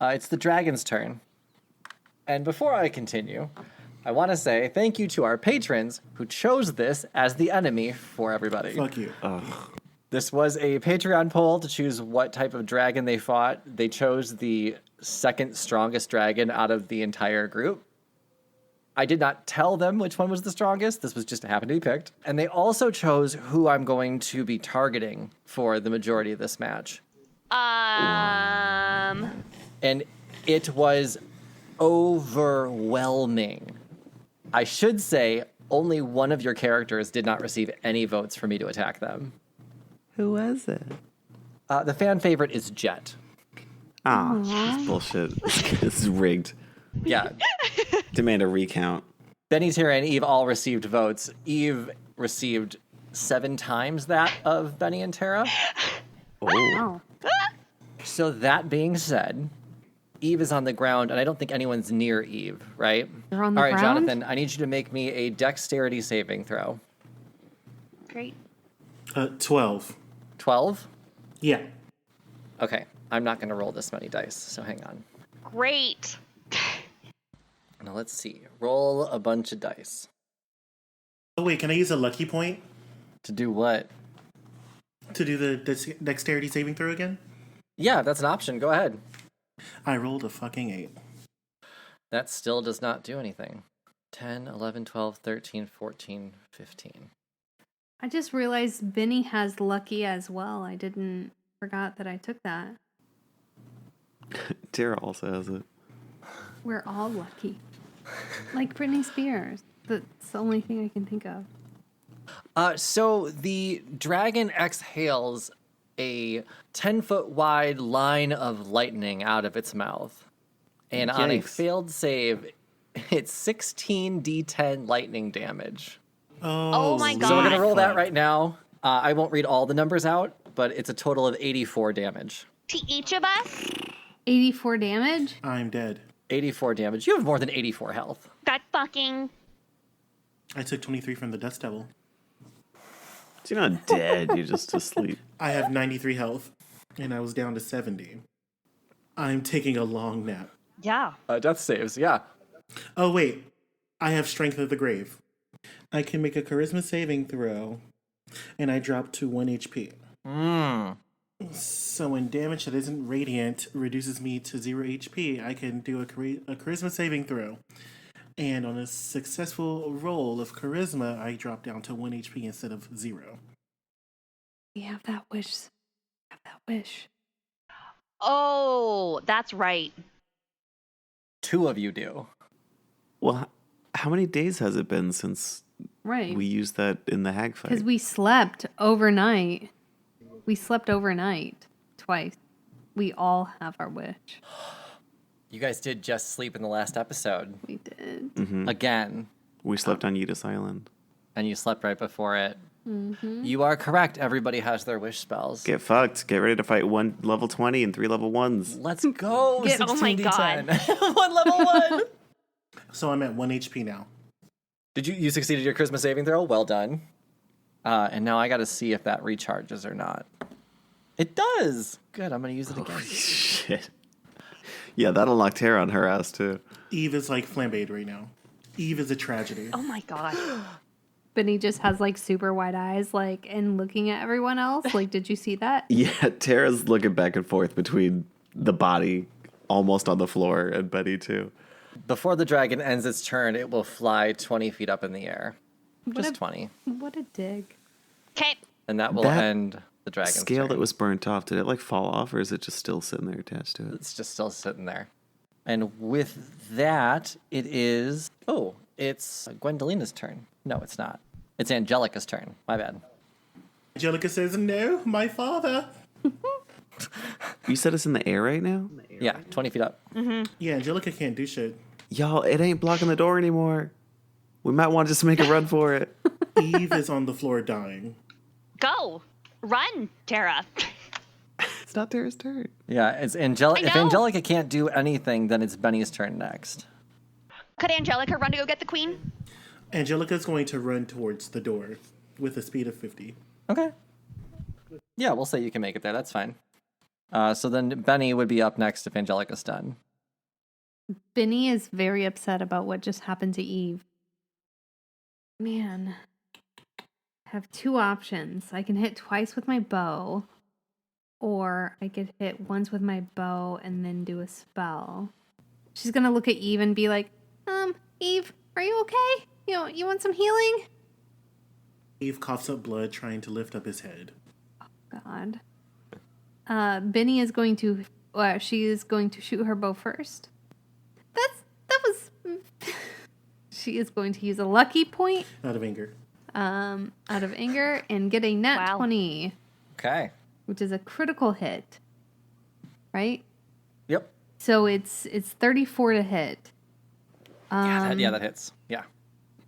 [SPEAKER 2] It's the dragon's turn. And before I continue, I want to say thank you to our patrons who chose this as the enemy for everybody.
[SPEAKER 3] Fuck you.
[SPEAKER 2] This was a Patreon poll to choose what type of dragon they fought. They chose the second strongest dragon out of the entire group. I did not tell them which one was the strongest. This was just happened to be picked. And they also chose who I'm going to be targeting for the majority of this match. And it was overwhelming. I should say only one of your characters did not receive any votes for me to attack them.
[SPEAKER 4] Who was it?
[SPEAKER 2] The fan favorite is Jet.
[SPEAKER 4] It's bullshit. It's rigged.
[SPEAKER 2] Yeah.
[SPEAKER 4] Demand a recount.
[SPEAKER 2] Benny, Tara, and Eve all received votes. Eve received 7 times that of Benny and Tara.
[SPEAKER 4] Oh.
[SPEAKER 1] Oh.
[SPEAKER 2] So that being said, Eve is on the ground, and I don't think anyone's near Eve, right?
[SPEAKER 1] They're on the
[SPEAKER 2] all right,
[SPEAKER 1] ground?
[SPEAKER 2] Jonathan, I need you to make me a dexterity saving throw.
[SPEAKER 5] great.
[SPEAKER 3] 12.
[SPEAKER 2] 12?
[SPEAKER 3] Yeah.
[SPEAKER 2] Okay, I'm not going to roll this many dice, so hang on.
[SPEAKER 5] Great.
[SPEAKER 2] Now let's see. Roll a bunch of dice.
[SPEAKER 3] Oh, wait, can I use a lucky point
[SPEAKER 2] To do what?
[SPEAKER 3] to do the dexterity saving throw again?
[SPEAKER 2] Yeah, that's an option. Go ahead.
[SPEAKER 3] I rolled a fucking 8.
[SPEAKER 2] That still does not do anything. 10, 11, 12, 13, 14, 15.
[SPEAKER 1] I just realized Benny has lucky as well. I forgot that I took that.
[SPEAKER 4] Tara also has it.
[SPEAKER 1] We're all lucky. Like Britney Spears. That's the only thing I can think of.
[SPEAKER 2] So the dragon exhales a 10-foot wide line of lightning out of its mouth. And on a
[SPEAKER 4] Yikes.
[SPEAKER 2] failed save, it's 16d10 lightning damage.
[SPEAKER 5] Oh my
[SPEAKER 2] So we're going to
[SPEAKER 5] God.
[SPEAKER 2] roll that right now. I won't read all the numbers out, but it's a total of 84 damage.
[SPEAKER 5] To each of us?
[SPEAKER 1] 84 damage?
[SPEAKER 3] I'm dead.
[SPEAKER 2] 84 damage. You have more than 84 health.
[SPEAKER 5] That fucking...
[SPEAKER 3] I took 23 from the Dust Devil.
[SPEAKER 4] You're not dead. You're just asleep.
[SPEAKER 3] I have 93 health, and I was down to 70. I'm taking a long nap.
[SPEAKER 5] Yeah.
[SPEAKER 2] Death saves, yeah.
[SPEAKER 3] Oh, wait. I have Strength of the Grave. I can make a Charisma saving throw, and I drop to 1 HP. So when damage that isn't radiant reduces me to 0 HP, I can do a Charisma saving throw. And on a successful roll of Charisma, I drop down to 1 HP instead of 0.
[SPEAKER 1] We have that wish. Have that wish.
[SPEAKER 5] Oh, that's right.
[SPEAKER 2] 2 of you do.
[SPEAKER 4] Well, how many days has it been since
[SPEAKER 1] Right.
[SPEAKER 4] we used that in the hag fight?
[SPEAKER 1] Because we slept overnight. We slept overnight twice. We all have our wish.
[SPEAKER 2] You guys did just sleep in the last episode.
[SPEAKER 1] We did.
[SPEAKER 2] Again.
[SPEAKER 4] We slept on Yedis Island.
[SPEAKER 2] And you slept right before it. You are correct. Everybody has their wish spells.
[SPEAKER 4] Get fucked. Get ready to fight 1 level 20 and 3 level 1s.
[SPEAKER 2] Let's go.
[SPEAKER 5] Oh my
[SPEAKER 2] 16d10. 1 level 1.
[SPEAKER 3] So I'm at 1 HP now.
[SPEAKER 2] Did you succeeded your Charisma saving throw? Well done. And now I got to see if that recharges or not. It does. Good. I'm going to use it again.
[SPEAKER 4] Shit. Yeah, that'll knock terror on her ass, too.
[SPEAKER 3] Eve is like flambéed right now. Eve is a tragedy.
[SPEAKER 5] Oh my God.
[SPEAKER 1] Benny just has like super wide eyes, like, and looking at everyone else. Like, did you see that?
[SPEAKER 4] Yeah, Tara's looking back and forth between the body almost on the floor and Betty, too.
[SPEAKER 2] Before the dragon ends its turn, it will fly 20 feet up in the air. Just 20.
[SPEAKER 1] What a dig.
[SPEAKER 5] Okay.
[SPEAKER 2] And that will
[SPEAKER 4] That
[SPEAKER 2] end the dragon's
[SPEAKER 4] Scale
[SPEAKER 2] turn.
[SPEAKER 4] that was burnt off, did it like fall off or is it just still sitting there attached to it?
[SPEAKER 2] It's just still sitting there. And with that, it is... Oh, it's Gwendolina's turn. No, it's not. It's Angelica's turn. My bad.
[SPEAKER 3] Angelica says, no, my father.
[SPEAKER 4] You said it's in the air right now?
[SPEAKER 2] Yeah, 20 feet up.
[SPEAKER 3] Yeah, Angelica can't do shit.
[SPEAKER 4] Y'all, it ain't blocking the door anymore. We might want to just make a run for it.
[SPEAKER 3] Eve is on the floor dying.
[SPEAKER 5] Go. Run, Tara.
[SPEAKER 4] It's not Tara's turn.
[SPEAKER 2] Yeah, it's Angelica.
[SPEAKER 5] I
[SPEAKER 2] If
[SPEAKER 5] know.
[SPEAKER 2] Angelica can't do anything, then it's Benny's turn next.
[SPEAKER 5] Could Angelica run to go get the queen?
[SPEAKER 3] Angelica's going to run towards the door with a speed of 50.
[SPEAKER 2] Okay. Yeah, we'll say you can make it there. That's fine. So then Benny would be up next if Angelica's done.
[SPEAKER 1] Benny is very upset about what just happened to Eve. Man. I have 2 options. I can hit twice with my bow, or I could hit once with my bow and then do a spell. She's gonna look at Eve and be like, Eve, are you okay? You want some healing?
[SPEAKER 3] Eve coughs up blood trying to lift up his head.
[SPEAKER 1] God. Benny is going to, she is going to shoot her bow first. That was, she is going to use a lucky point,
[SPEAKER 3] Out of anger.
[SPEAKER 1] out of anger and get a nat
[SPEAKER 5] Wow.
[SPEAKER 1] 20,
[SPEAKER 2] Okay.
[SPEAKER 1] which is a critical hit. Right?
[SPEAKER 2] Yep.
[SPEAKER 1] So it's 34 to hit.
[SPEAKER 2] Yeah, that hits. Yeah.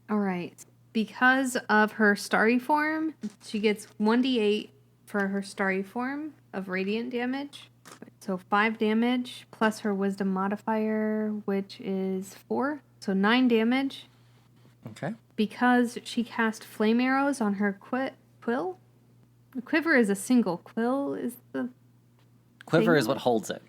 [SPEAKER 1] All right. Because of her starry form, she gets 1d8 for her starry form of radiant damage. So 5 damage plus her wisdom modifier, which is 4. So 9 damage.
[SPEAKER 2] Okay.
[SPEAKER 1] Because she cast flame arrows on her quill. The quiver is a single. Quill is the
[SPEAKER 2] Quiver
[SPEAKER 1] Thing-
[SPEAKER 2] is what holds it.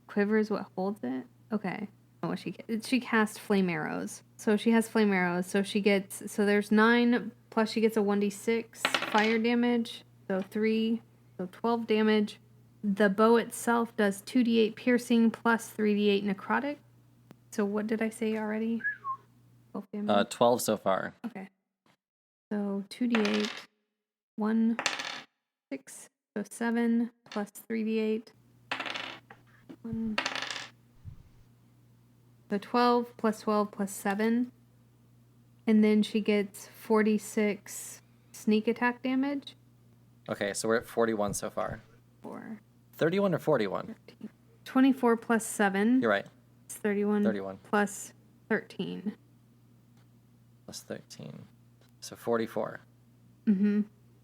[SPEAKER 1] quiver is what holds it. Okay. Oh, she cast flame arrows. So she has flame arrows. So she gets, so there's 9 plus she gets a 1d6 fire damage. So 3, so 12 damage. The bow itself does 2d8 piercing plus 3d8 necrotic. So what did I say already? 12 damage.
[SPEAKER 2] 12 so far.
[SPEAKER 1] Okay. So 2d8, 1, 6, so 7 plus 3d8. 1. So 12 plus 12 plus 7. And then she gets 46 sneak attack damage.
[SPEAKER 2] Okay, so we're at 41 so far.
[SPEAKER 1] 4.
[SPEAKER 2] 31 or 41?
[SPEAKER 1] 24 plus 7.
[SPEAKER 2] You're right.
[SPEAKER 1] It's 31.
[SPEAKER 2] 31.
[SPEAKER 1] Plus 13.
[SPEAKER 2] Plus 13. So 44.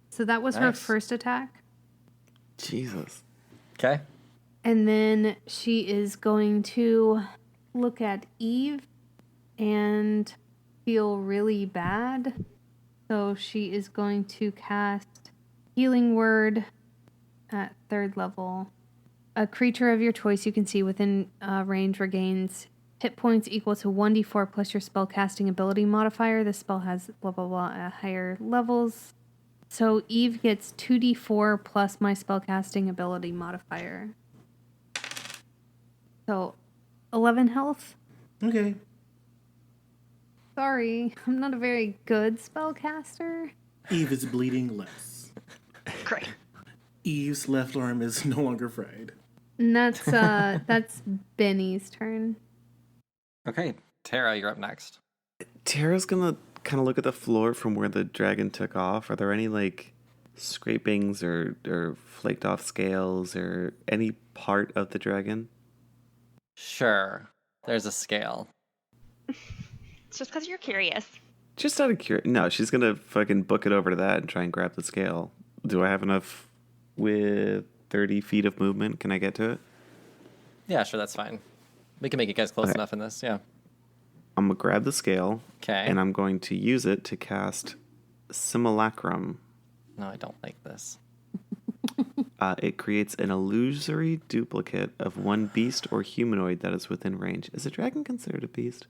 [SPEAKER 1] So that was her
[SPEAKER 2] Nice.
[SPEAKER 1] first attack.
[SPEAKER 4] Jesus.
[SPEAKER 2] Okay.
[SPEAKER 1] And then she is going to look at Eve and feel really bad. So she is going to cast Healing Word at 3rd level. A creature of your choice you can see within range regains hit points equal to 1d4 plus your spellcasting ability modifier. This spell has blah blah blah at higher levels. So Eve gets 2d4 plus my spellcasting ability modifier. So 11 health.
[SPEAKER 3] Okay.
[SPEAKER 1] Sorry, I'm not a very good spellcaster.
[SPEAKER 3] Eve is bleeding less.
[SPEAKER 5] Great.
[SPEAKER 3] Eve's left arm is no longer fried.
[SPEAKER 1] And that's Benny's turn.
[SPEAKER 2] Okay. Tara, you're up next.
[SPEAKER 4] Tara's gonna kind of look at the floor from where the dragon took off. Are there any like scrapings or flaked off scales or any part of the dragon?
[SPEAKER 2] Sure. There's a scale.
[SPEAKER 5] It's just because you're curious.
[SPEAKER 4] Just out of curiosity. No, she's gonna fucking book it over to that and try and grab the scale. Do I have enough with 30 feet of movement? Can I get to it?
[SPEAKER 2] Yeah, sure, that's fine. We can make you guys close
[SPEAKER 4] Okay.
[SPEAKER 2] enough in this, yeah.
[SPEAKER 4] I'm gonna grab the scale.
[SPEAKER 2] Okay.
[SPEAKER 4] And I'm going to use it to cast Simulacrum.
[SPEAKER 2] No, I don't like this.
[SPEAKER 4] It creates an illusory duplicate of one beast or humanoid that is within range. Is a dragon considered a beast?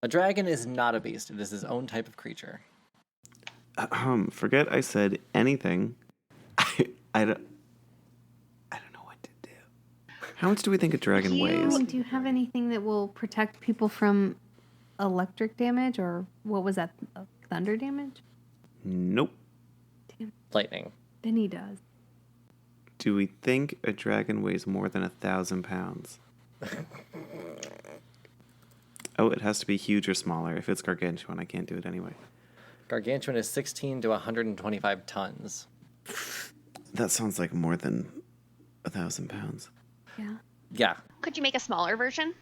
[SPEAKER 2] A dragon is not a beast. It is his own type of creature.
[SPEAKER 4] Forget I said anything. I don't know what to do. How much do we think a dragon weighs?
[SPEAKER 1] Do you have anything that will protect people from electric damage, or what was that? Thunder damage?
[SPEAKER 4] Nope.
[SPEAKER 2] Lightning.
[SPEAKER 1] Benny does.
[SPEAKER 4] Do we think a dragon weighs more than 1,000 pounds? Oh, it has to be huge or smaller. If it's gargantuan, I can't do it anyway.
[SPEAKER 2] Gargantuan is 16 to 125 tons.
[SPEAKER 4] That sounds like more than 1,000 pounds.
[SPEAKER 1] Yeah.
[SPEAKER 2] Yeah.
[SPEAKER 5] Could you make a smaller version?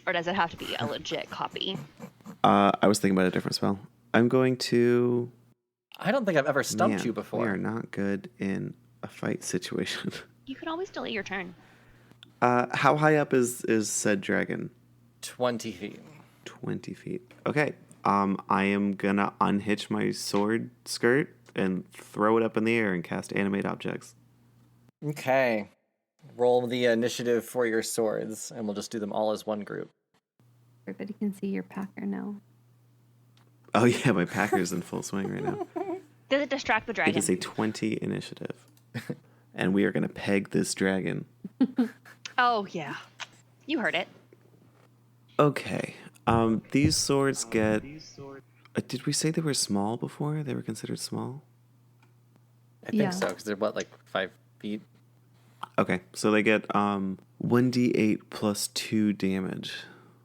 [SPEAKER 5] Or does it have to be a legit copy?
[SPEAKER 4] I was thinking about a different spell. I'm going to...
[SPEAKER 2] I don't think I've ever stumped
[SPEAKER 4] Man,
[SPEAKER 2] you before.
[SPEAKER 4] We are not good in a fight situation.
[SPEAKER 5] You can always delay your turn.
[SPEAKER 4] How high up is said dragon?
[SPEAKER 2] 20 feet.
[SPEAKER 4] 20 feet. Okay. I am gonna unhitch my sword skirt and throw it up in the air and cast animate objects.
[SPEAKER 2] Okay. Roll the initiative for your swords, and we'll just do them all as one group.
[SPEAKER 1] Everybody can see your packer now.
[SPEAKER 4] Oh yeah, my packer's in full swing right now.
[SPEAKER 5] Does it distract the
[SPEAKER 4] It
[SPEAKER 5] dragon?
[SPEAKER 4] is a 20 initiative. And we are gonna peg this dragon.
[SPEAKER 5] Oh, yeah. You heard it.
[SPEAKER 4] Okay. These swords get... did we say they were small before? They were considered small?
[SPEAKER 2] I think
[SPEAKER 1] Yeah.
[SPEAKER 2] so, because they're what, like 5 feet?
[SPEAKER 4] Okay, so they get 1d8 plus 2 damage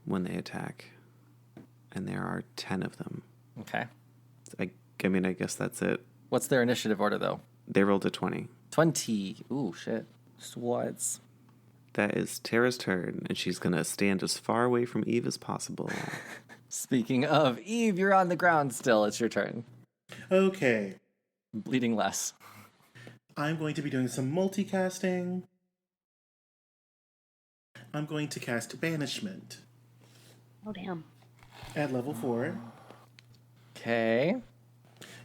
[SPEAKER 4] when they attack. And there are 10 of them.
[SPEAKER 2] Okay.
[SPEAKER 4] I mean, I guess that's it.
[SPEAKER 2] What's their initiative order, though?
[SPEAKER 4] They rolled a 20.
[SPEAKER 2] 20. Ooh, shit. Swords.
[SPEAKER 4] That is Tara's turn, and she's going to stand as far away from Eve as possible.
[SPEAKER 2] Speaking of, Eve, you're on the ground still. It's your turn.
[SPEAKER 3] Okay.
[SPEAKER 2] Bleeding less.
[SPEAKER 3] I'm going to be doing some multicasting. I'm going to cast Banishment
[SPEAKER 5] Oh, damn.
[SPEAKER 3] at level 4.
[SPEAKER 2] Okay.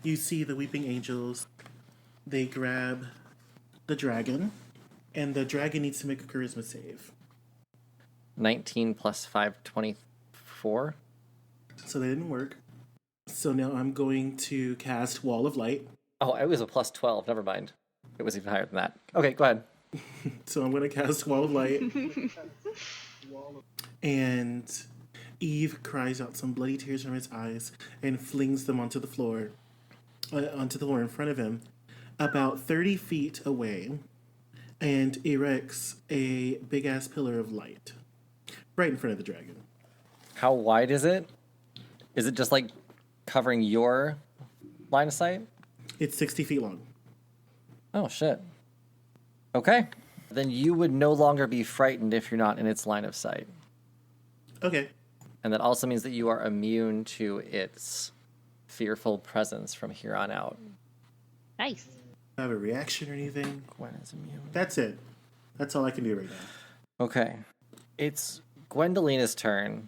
[SPEAKER 3] You see the Weeping Angels. They grab the dragon, and the dragon needs to make a charisma save.
[SPEAKER 2] 19 plus 5, 24.
[SPEAKER 3] So that didn't work. So now I'm going to cast Wall of Light.
[SPEAKER 2] Oh, it was a plus 12. Never mind. It was even higher than that. Okay, go ahead.
[SPEAKER 3] So I'm going to cast Wall of Light. And Eve cries out some bloody tears from his eyes and flings them onto the floor in front of him, about 30 feet away, and erects a big-ass pillar of light right in front of the dragon.
[SPEAKER 2] How wide is it? Is it just like covering your line of sight?
[SPEAKER 3] It's 60 feet long.
[SPEAKER 2] Oh, shit. Okay. Then you would no longer be frightened if you're not in its line of sight.
[SPEAKER 3] Okay.
[SPEAKER 2] And that also means that you are immune to its fearful presence from here on out.
[SPEAKER 5] Nice.
[SPEAKER 3] I have a reaction or anything.
[SPEAKER 2] Gwen is immune.
[SPEAKER 3] That's it. That's all I can do right now.
[SPEAKER 2] Okay. It's Gwendolina's turn,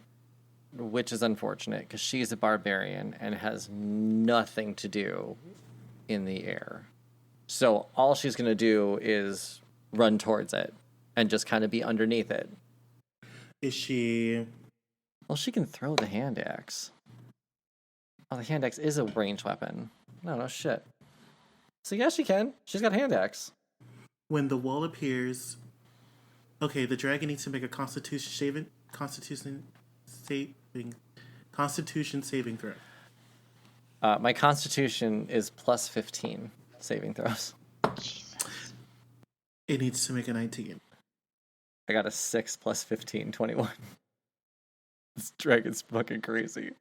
[SPEAKER 2] which is unfortunate because she's a barbarian and has nothing to do in the air. So all she's going to do is run towards it and just kind of be underneath it.
[SPEAKER 3] Is she...
[SPEAKER 2] Well, she can throw the hand axe. Oh, the hand axe is a ranged weapon. No shit. So yeah, she can. She's got a hand axe.
[SPEAKER 3] When the wall appears... Okay, the dragon needs to make a Constitution saving throw.
[SPEAKER 2] My constitution is plus 15 saving throws.
[SPEAKER 5] Jesus.
[SPEAKER 3] It needs to make a 19.
[SPEAKER 2] I got a 6 plus 15, 21. This dragon's fucking crazy.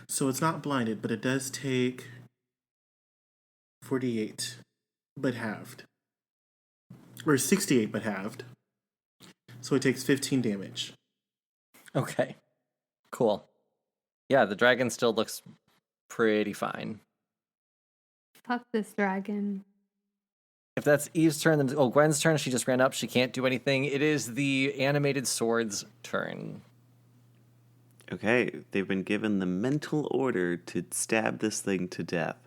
[SPEAKER 3] So it's not blinded, but it does take 48, but halved. Or 68, but halved. So it takes 15 damage.
[SPEAKER 2] Okay. Cool. Yeah, the dragon still looks pretty fine.
[SPEAKER 1] Fuck this dragon.
[SPEAKER 2] If that's Eve's turn, then Gwen's turn. She just ran up. She can't do anything. It is the animated sword's turn.
[SPEAKER 4] Okay, they've been given the mental order to stab this thing to death.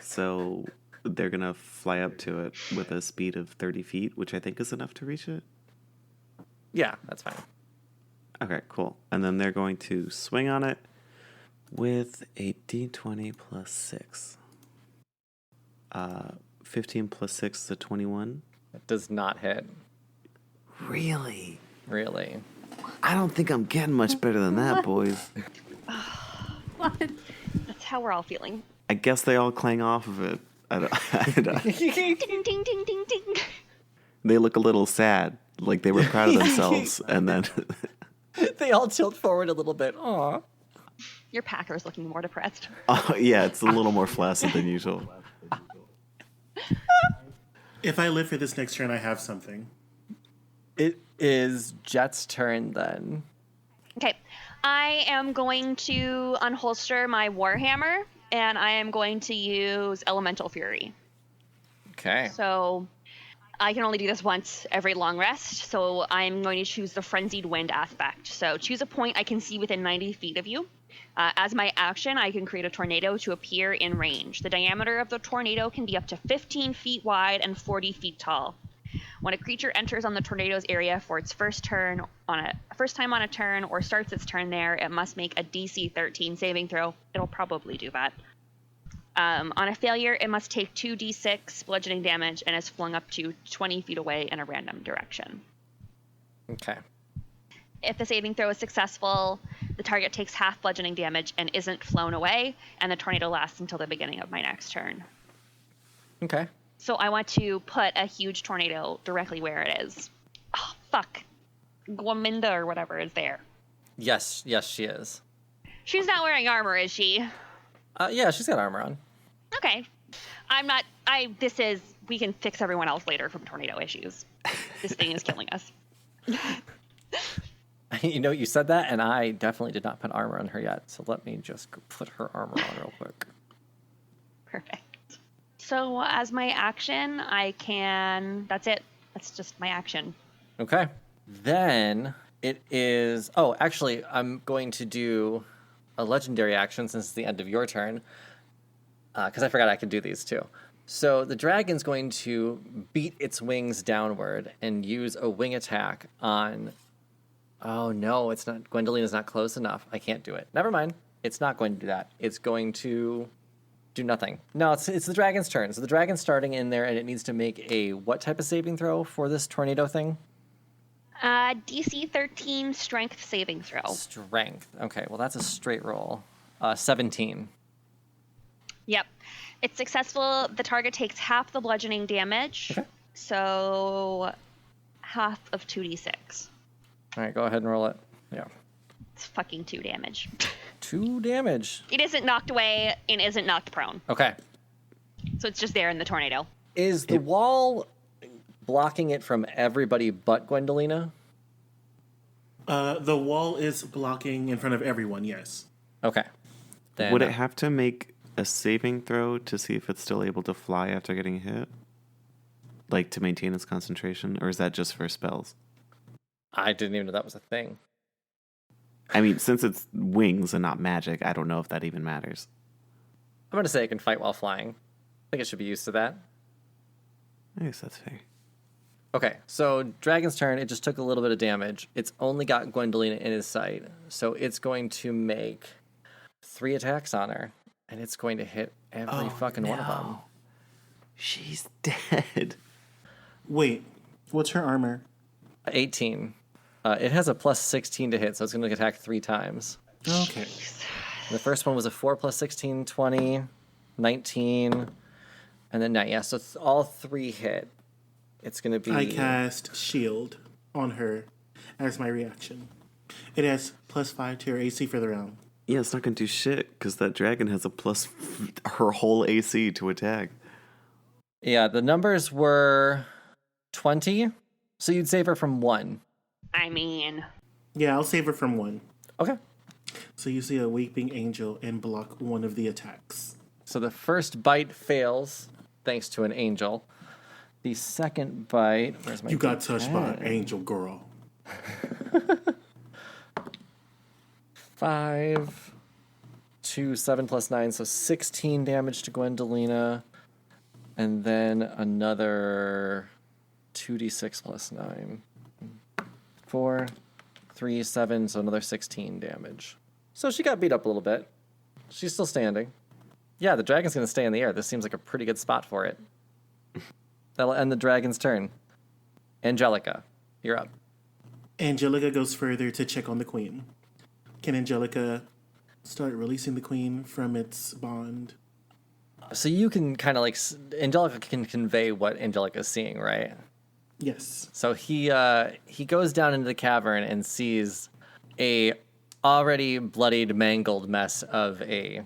[SPEAKER 4] So they're going to fly up to it with a speed of 30 feet, which I think is enough to reach it.
[SPEAKER 2] Yeah, that's fine.
[SPEAKER 4] Okay, cool. And then they're going to swing on it with a d20 plus 6. 15 plus 6 is a 21.
[SPEAKER 2] It does not hit.
[SPEAKER 4] Really?
[SPEAKER 2] Really.
[SPEAKER 4] I don't think I'm getting much better than that, boys.
[SPEAKER 1] What?
[SPEAKER 5] That's how we're all feeling.
[SPEAKER 4] I guess they all clang off of it.
[SPEAKER 5] Ding, ding, ding, ding, ding.
[SPEAKER 4] They look a little sad, like they were proud of themselves, and then...
[SPEAKER 2] They all tilt forward a little bit. Aw.
[SPEAKER 5] Your Packer's looking more depressed.
[SPEAKER 4] Oh, yeah, it's a little more flaccid than usual.
[SPEAKER 3] If I live for this next turn, I have something.
[SPEAKER 2] It is Jet's turn then.
[SPEAKER 5] Okay. I am going to unholster my Warhammer, and I am going to use Elemental Fury.
[SPEAKER 2] Okay.
[SPEAKER 5] So I can only do this once every long rest, so I'm going to choose the Frenzied Wind aspect. So choose a point I can see within 90 feet of you. As my action, I can create a tornado to appear in range. The diameter of the tornado can be up to 15 feet wide and 40 feet tall. When a creature enters on the tornado's area for its first time on a turn or starts its turn there, it must make a DC 13 saving throw. It'll probably do that. On a failure, it must take 2d6 bludgeoning damage and is flung up to 20 feet away in a random direction.
[SPEAKER 2] Okay.
[SPEAKER 5] If the saving throw is successful, the target takes half bludgeoning damage and isn't flown away, and the tornado lasts until the beginning of my next turn.
[SPEAKER 2] Okay.
[SPEAKER 5] So I want to put a huge tornado directly where it is. Oh, fuck. Gwaminda or whatever is there.
[SPEAKER 2] Yes, she is.
[SPEAKER 5] She's not wearing armor, is she?
[SPEAKER 2] Yeah, she's got armor on.
[SPEAKER 5] Okay. We can fix everyone else later from tornado issues. This thing is killing us.
[SPEAKER 2] You know, you said that, and I definitely did not put armor on her yet. So let me just put her armor on real quick.
[SPEAKER 5] Perfect. So as my action, that's it. That's just my action.
[SPEAKER 2] Okay. Then it is... Oh, actually, I'm going to do a legendary action since it's the end of your turn. Because I forgot I could do these too. So the dragon's going to beat its wings downward and use a wing attack on... Oh, no, it's not... Gwendolina's not close enough. I can't do it. Never mind. It's not going to do that. It's going to do nothing. No, it's the dragon's turn. So the dragon's starting in there, and it needs to make a what type of saving throw for this tornado thing?
[SPEAKER 5] DC 13 strength saving throw.
[SPEAKER 2] Strength. Okay, well, that's a straight roll. 17.
[SPEAKER 5] Yep. It's successful. The target takes half the bludgeoning damage.
[SPEAKER 2] Okay.
[SPEAKER 5] So half of 2d6.
[SPEAKER 2] All right, go ahead and roll it. Yeah.
[SPEAKER 5] It's fucking 2 damage.
[SPEAKER 2] 2 damage.
[SPEAKER 5] It isn't knocked away and isn't knocked prone.
[SPEAKER 2] Okay.
[SPEAKER 5] So it's just there in the tornado.
[SPEAKER 2] Is the wall blocking it from everybody but Gwendolina?
[SPEAKER 3] The wall is blocking in front of everyone, yes.
[SPEAKER 2] Okay. Then,
[SPEAKER 4] Would it have to make a saving throw to see if it's still able to fly after getting hit? Like to maintain its concentration? Or is that just for spells?
[SPEAKER 2] I didn't even know that was a thing.
[SPEAKER 4] I mean, since it's wings and not magic, I don't know if that even matters.
[SPEAKER 2] I'm going to say it can fight while flying. I think it should be used to that.
[SPEAKER 4] I guess that's fair.
[SPEAKER 2] Okay, so Dragon's turn, it just took a little bit of damage. It's only got Gwendolina in his sight, so it's going to make 3 attacks on her, and it's going to hit every fucking one of them.
[SPEAKER 4] She's dead.
[SPEAKER 3] Wait, what's her armor?
[SPEAKER 2] 18. It has a plus 16 to hit, so it's going to attack 3 times.
[SPEAKER 3] Okay.
[SPEAKER 2] The first one was a 4 plus 16, 20, 19, and then 9. Yeah, so all 3 hit. It's going to be...
[SPEAKER 3] I cast Shield on her as my reaction. It has +5 to her AC for the round.
[SPEAKER 4] Yeah, it's not going to do shit, because that dragon has a plus her whole AC to attack.
[SPEAKER 2] Yeah, the numbers were 20, so you'd save her from 1.
[SPEAKER 5] I mean,
[SPEAKER 3] Yeah, I'll save her from 1.
[SPEAKER 2] Okay.
[SPEAKER 3] So you see a weeping angel and block one of the attacks.
[SPEAKER 2] So the first bite fails, thanks to an angel. The second bite... Where's my
[SPEAKER 3] You got touched by
[SPEAKER 2] D10?
[SPEAKER 3] an angel girl.
[SPEAKER 2] 5 to 7 plus 9, so 16 damage to Gwendolina. And then another 2d6 plus 9. 4, 3, 7, so another 16 damage. So she got beat up a little bit. She's still standing. Yeah, the dragon's going to stay in the air. This seems like a pretty good spot for it. That'll end the dragon's turn. Angelica, you're up.
[SPEAKER 3] Angelica goes further to check on the queen. Can Angelica start releasing the queen from its bond?
[SPEAKER 2] So you can kind of like... Angelica can convey what Angelica's seeing, right?
[SPEAKER 3] Yes.
[SPEAKER 2] So he goes down into the cavern and sees a already bloodied, mangled mess of a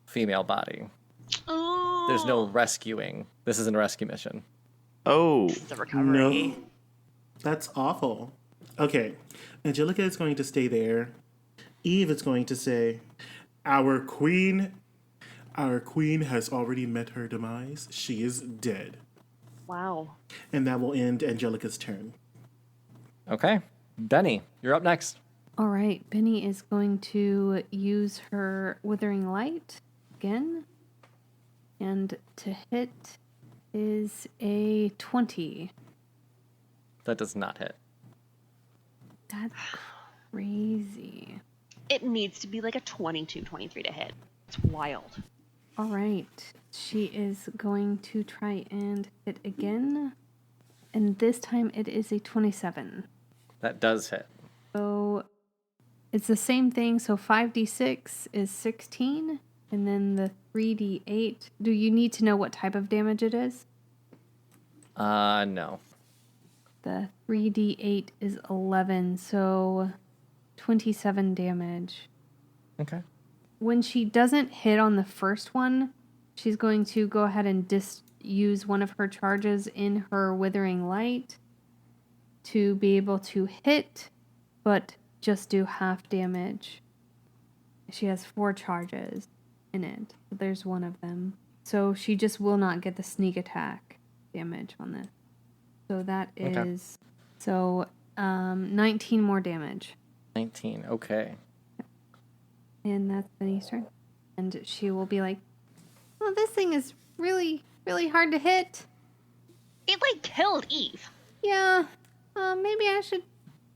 [SPEAKER 2] female body.
[SPEAKER 5] oh,
[SPEAKER 2] There's no rescuing. This isn't a rescue mission.
[SPEAKER 4] Oh,
[SPEAKER 5] the recovery.
[SPEAKER 3] No. That's awful. Okay. Angelica is going to stay there. Eve is going to say, Our queen has already met her demise. She is dead.
[SPEAKER 5] Wow.
[SPEAKER 3] And that will end Angelica's turn.
[SPEAKER 2] Okay. Benny, you're up next.
[SPEAKER 1] All right, Benny is going to use her Withering Light again. And to hit is a 20.
[SPEAKER 2] That does not hit.
[SPEAKER 1] That's crazy.
[SPEAKER 5] It needs to be like a 22, 23 to hit. It's wild.
[SPEAKER 1] All right, she is going to try and hit again. And this time it is a 27.
[SPEAKER 2] That does hit.
[SPEAKER 1] So it's the same thing. So 5d6 is 16. And then the 3d8. Do you need to know what type of damage it is?
[SPEAKER 2] No.
[SPEAKER 1] The 3d8 is 11. So 27 damage.
[SPEAKER 2] Okay.
[SPEAKER 1] When she doesn't hit on the first one, she's going to go ahead and use one of her charges in her Withering Light to be able to hit, but just do half damage. She has 4 charges in it. There's one of them. So she just will not get the sneak attack damage on this. So that is...
[SPEAKER 2] Okay.
[SPEAKER 1] 19 more damage.
[SPEAKER 2] 19. Okay.
[SPEAKER 1] And that's Benny's turn. And she will be like, oh, this thing is really, really hard to hit.
[SPEAKER 5] It like killed Eve.
[SPEAKER 1] Yeah, maybe I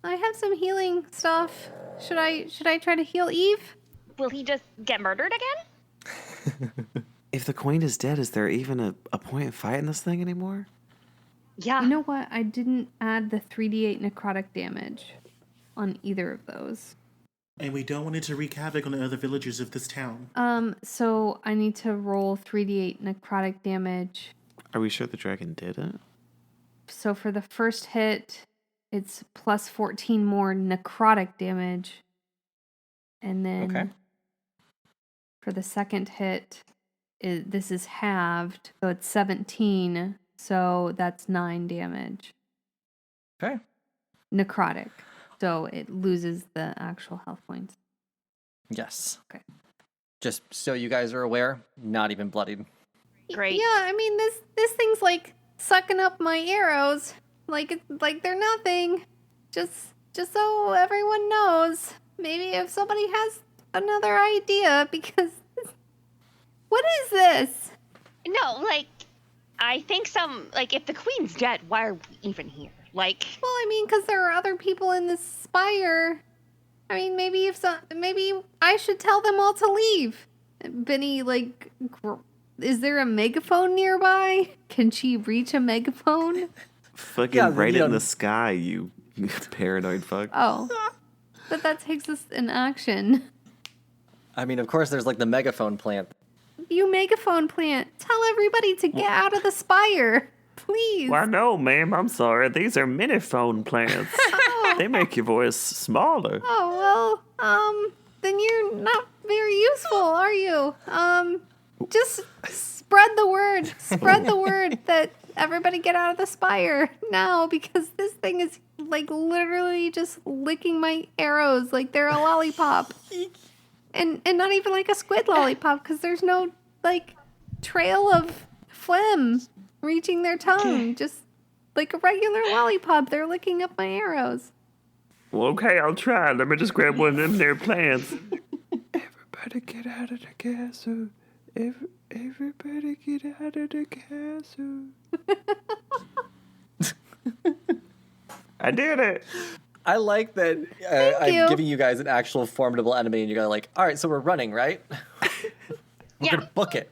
[SPEAKER 1] have some healing stuff. Should I try to heal Eve?
[SPEAKER 5] Will he just get murdered again?
[SPEAKER 4] if the queen is dead, is there even a point in fighting this thing anymore?
[SPEAKER 5] Yeah.
[SPEAKER 1] You know what? I didn't add the 3d8 necrotic damage on either of those.
[SPEAKER 3] And we don't want it to wreak havoc on the other villagers of this town.
[SPEAKER 1] So I need to roll 3d8 necrotic damage.
[SPEAKER 4] Are we sure the dragon did it?
[SPEAKER 1] So for the first hit, it's plus 14 more necrotic damage. And then
[SPEAKER 2] Okay.
[SPEAKER 1] for the second hit, this is halved. So it's 17 so that's 9 damage.
[SPEAKER 2] Okay.
[SPEAKER 1] Necrotic, so it loses the actual health points.
[SPEAKER 2] Yes.
[SPEAKER 1] Okay.
[SPEAKER 2] Just so you guys are aware, not even bloodied.
[SPEAKER 5] Great.
[SPEAKER 1] Yeah, I mean this thing's like sucking up my arrows, like they're nothing. Just so everyone knows. Maybe if somebody has another idea, because what is this?
[SPEAKER 5] No, like, I think if the queen's dead, why are we even here? Like,
[SPEAKER 1] Well, I mean, because there are other people in this spire. I mean, maybe maybe I should tell them all to leave. Benny, like, is there a megaphone nearby? Can she reach a megaphone?
[SPEAKER 4] Fucking
[SPEAKER 2] Yeah,
[SPEAKER 4] right
[SPEAKER 2] you
[SPEAKER 4] in
[SPEAKER 2] know-
[SPEAKER 4] the sky, you paranoid fuck.
[SPEAKER 1] Oh, but that takes us in action.
[SPEAKER 2] I mean, of course, there's like the megaphone plant.
[SPEAKER 1] You megaphone plant, tell everybody to get out of the spire, please.
[SPEAKER 4] Why no, ma'am, I'm sorry. These are mini phone plants. They make your voice smaller.
[SPEAKER 1] Oh, well, then you're not very useful, are you? Just spread the word. Spread the word that everybody get out of the spire now, because this thing is, like, literally just licking my arrows like they're a lollipop. And not even like a squid lollipop, because there's no, like, trail of phlegm reaching their tongue. Just like a regular lollipop, they're licking up my arrows.
[SPEAKER 4] Well, okay, I'll try. Let me just grab one of them there plants. Everybody get out of the castle. Everybody get out of the castle. I did it.
[SPEAKER 2] I like that I'm
[SPEAKER 1] you.
[SPEAKER 2] giving you guys an actual formidable enemy, and you guys are like, all right, so we're running, right? We're gonna book it.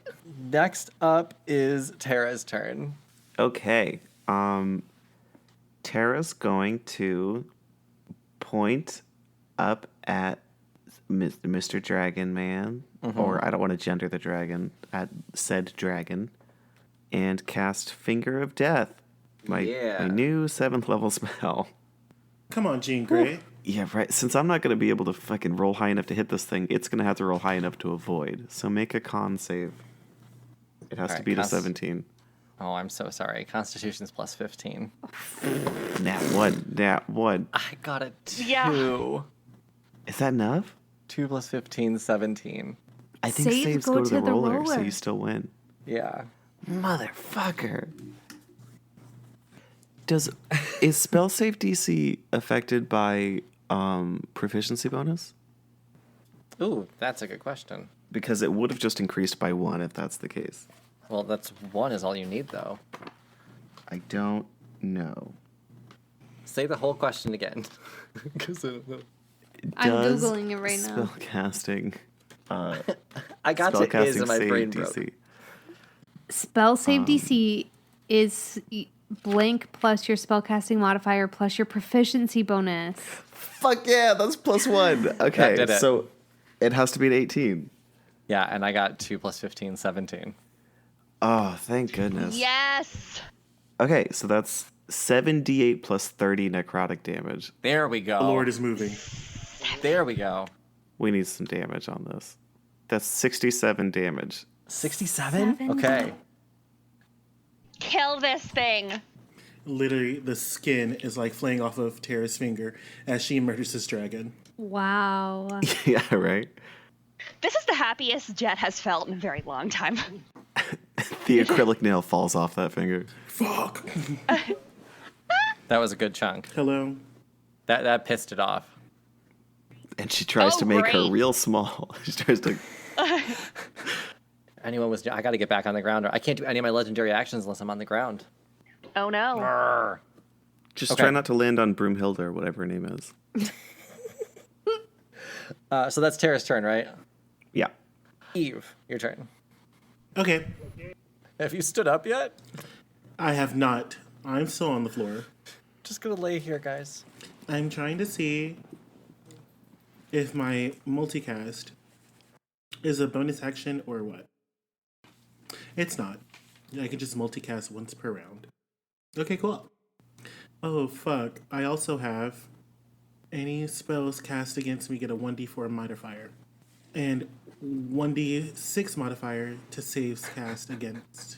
[SPEAKER 2] Next up is Tara's turn.
[SPEAKER 4] Okay. Tara's going to point up at Mr. Dragon Man, or I don't want to gender the dragon, at said dragon, and cast Finger of Death, my new 7th level spell.
[SPEAKER 3] Come on, Jean Grey.
[SPEAKER 4] Yeah, right. Since I'm not going to be able to fucking roll high enough to hit this thing, it's going to have to roll high enough to avoid. So make a con save. It has to beat a 17.
[SPEAKER 2] Oh, I'm so sorry. Constitution's plus 15.
[SPEAKER 4] Nat 1.
[SPEAKER 2] I got a 2.
[SPEAKER 5] Yeah.
[SPEAKER 4] Is that enough?
[SPEAKER 2] 2 plus 15, 17.
[SPEAKER 4] I think
[SPEAKER 1] Saves
[SPEAKER 4] saves
[SPEAKER 1] go
[SPEAKER 4] go to the
[SPEAKER 1] to the
[SPEAKER 4] roller, so
[SPEAKER 1] roller.
[SPEAKER 4] you still win.
[SPEAKER 2] Yeah.
[SPEAKER 4] Motherfucker. Is spell save DC affected by proficiency bonus?
[SPEAKER 2] Ooh, that's a good question.
[SPEAKER 4] Because it would have just increased by 1 if that's the case.
[SPEAKER 2] Well, that's 1 is all you need, though.
[SPEAKER 4] I don't know.
[SPEAKER 2] Say the whole question again. 'Cause I don't know.
[SPEAKER 1] I'm
[SPEAKER 4] Does
[SPEAKER 1] Googling it right now.
[SPEAKER 4] spellcasting,
[SPEAKER 2] I got to is
[SPEAKER 4] spellcasting
[SPEAKER 2] and my
[SPEAKER 4] save
[SPEAKER 2] brain broke.
[SPEAKER 4] DC?
[SPEAKER 1] Spell save DC is blank plus your spellcasting modifier plus your proficiency bonus.
[SPEAKER 4] Fuck yeah, that's plus 1. Okay,
[SPEAKER 2] did it.
[SPEAKER 4] so it has to be an 18.
[SPEAKER 2] Yeah, and I got 2 plus 15, 17.
[SPEAKER 4] Oh, thank goodness.
[SPEAKER 5] yes.
[SPEAKER 4] Okay, so that's 7d8 plus 30 necrotic damage.
[SPEAKER 2] There we go.
[SPEAKER 3] The Lord is moving.
[SPEAKER 2] There we go.
[SPEAKER 4] We need some damage on this. That's 67 damage.
[SPEAKER 2] 67? Okay.
[SPEAKER 5] Kill this thing.
[SPEAKER 3] Literally, the skin is like flaying off of Tara's finger as she murders this dragon.
[SPEAKER 1] Wow.
[SPEAKER 4] Yeah, right?
[SPEAKER 5] This is the happiest Jet has felt in a very long time.
[SPEAKER 4] The acrylic nail falls off that finger.
[SPEAKER 3] Fuck!
[SPEAKER 2] That was a good chunk.
[SPEAKER 3] Hello?
[SPEAKER 2] That pissed it off.
[SPEAKER 4] And she tries
[SPEAKER 5] Oh,
[SPEAKER 4] to make her
[SPEAKER 5] great.
[SPEAKER 4] real small. She tries to...
[SPEAKER 2] I got to get back on the ground. I can't do any of my legendary actions unless I'm on the ground.
[SPEAKER 5] Oh no.
[SPEAKER 2] Brr.
[SPEAKER 4] Just
[SPEAKER 2] Okay.
[SPEAKER 4] try not to land on Broomhilda or whatever her name is.
[SPEAKER 2] So that's Tara's turn, right?
[SPEAKER 4] Yeah.
[SPEAKER 2] Eve, your turn.
[SPEAKER 3] Okay.
[SPEAKER 2] Have you stood up yet?
[SPEAKER 3] I have not. I'm still on the floor.
[SPEAKER 2] Just gonna lay here, guys.
[SPEAKER 3] I'm trying to see if my multicast is a bonus action or what. It's not. I can just multicast once per round. Okay, cool. Oh, fuck. I also have any spells cast against me get a 1d4 modifier. And 1d6 modifier to saves cast against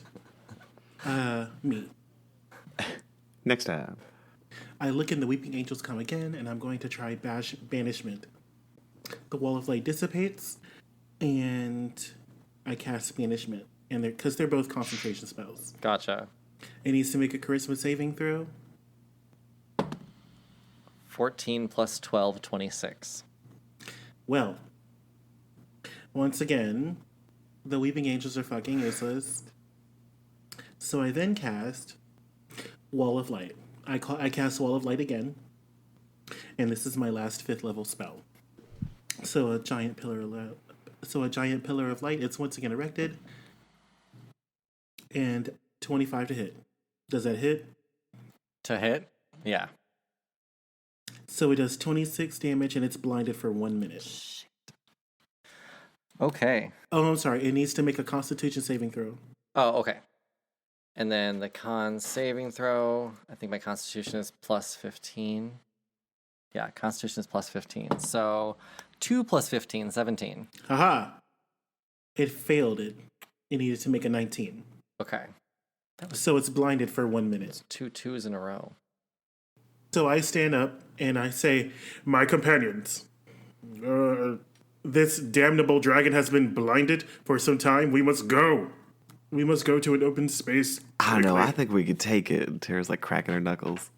[SPEAKER 3] me.
[SPEAKER 4] Next time.
[SPEAKER 3] I look in the Weeping Angels come again, and I'm going to try Banishment. The Wall of Light dissipates, and I cast Banishment. And because they're both concentration spells.
[SPEAKER 2] Gotcha.
[SPEAKER 3] It needs to make a charisma saving throw.
[SPEAKER 2] 14 plus 12, 26.
[SPEAKER 3] Well, once again, the Weeping Angels are fucking useless. So I then cast Wall of Light. I cast Wall of Light again, and this is my last 5th level spell. So a giant pillar of light. It's once again erected, and 25 to hit. Does that hit?
[SPEAKER 2] To hit? Yeah.
[SPEAKER 3] So it does 26 damage, and it's blinded for 1 minute.
[SPEAKER 2] Okay.
[SPEAKER 3] Oh, I'm sorry. It needs to make a Constitution saving throw.
[SPEAKER 2] Oh, okay. And then the con saving throw, I think my constitution is plus 15. Yeah, constitution is plus 15. So 2 plus 15, 17.
[SPEAKER 3] Haha. It failed it. It needed to make a 19.
[SPEAKER 2] Okay.
[SPEAKER 3] So it's blinded for 1 minute.
[SPEAKER 2] 2 2s in a row.
[SPEAKER 3] So I stand up and I say, my companions, this damnable dragon has been blinded for some time. We must go. We must go to an open space.
[SPEAKER 4] I don't know.
[SPEAKER 3] quickly."
[SPEAKER 4] I think we could take it. Tara's like cracking her knuckles.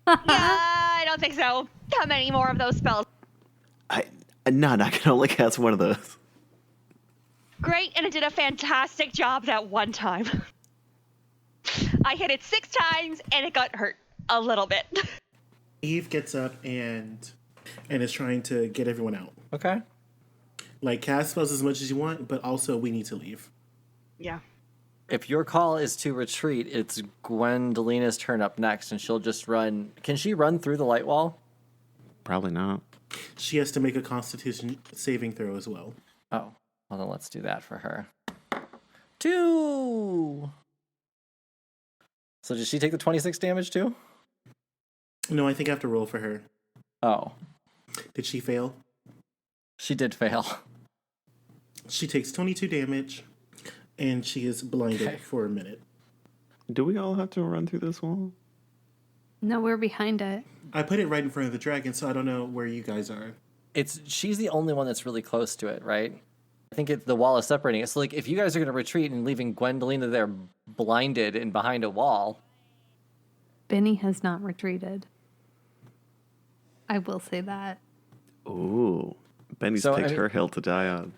[SPEAKER 5] Yeah, I don't think so. How many more of those spells?
[SPEAKER 4] None. I can only cast one of those.
[SPEAKER 5] Great, and it did a fantastic job that one time. I hit it 6 times, and it got hurt a little bit.
[SPEAKER 3] Eve gets up and is trying to get everyone out.
[SPEAKER 2] Okay.
[SPEAKER 3] Like, cast spells as much as you want, but also we need to leave.
[SPEAKER 5] Yeah.
[SPEAKER 2] If your call is to retreat, it's Gwendolina's turn up next, and she'll just run. Can she run through the light wall?
[SPEAKER 4] Probably not.
[SPEAKER 3] She has to make a Constitution saving throw as well.
[SPEAKER 2] Oh, well then let's do that for her. 2. So did she take the 26 damage too?
[SPEAKER 3] No, I think I have to roll for her.
[SPEAKER 2] Oh,
[SPEAKER 3] Did she fail?
[SPEAKER 2] she did fail.
[SPEAKER 3] She takes 22 damage, and she is blinded
[SPEAKER 2] Okay.
[SPEAKER 3] for a minute.
[SPEAKER 4] Do we all have to run through this wall?
[SPEAKER 1] No, we're behind it.
[SPEAKER 3] I put it right in front of the dragon, so I don't know where you guys are.
[SPEAKER 2] She's the only one that's really close to it, right? I think the wall is separating it. So like, if you guys are going to retreat and leaving Gwendolina there blinded and behind a wall,
[SPEAKER 1] Benny has not retreated. I will say that.
[SPEAKER 4] Ooh. Benny's
[SPEAKER 2] So,
[SPEAKER 4] picked
[SPEAKER 2] I mean-
[SPEAKER 4] her hill to die on.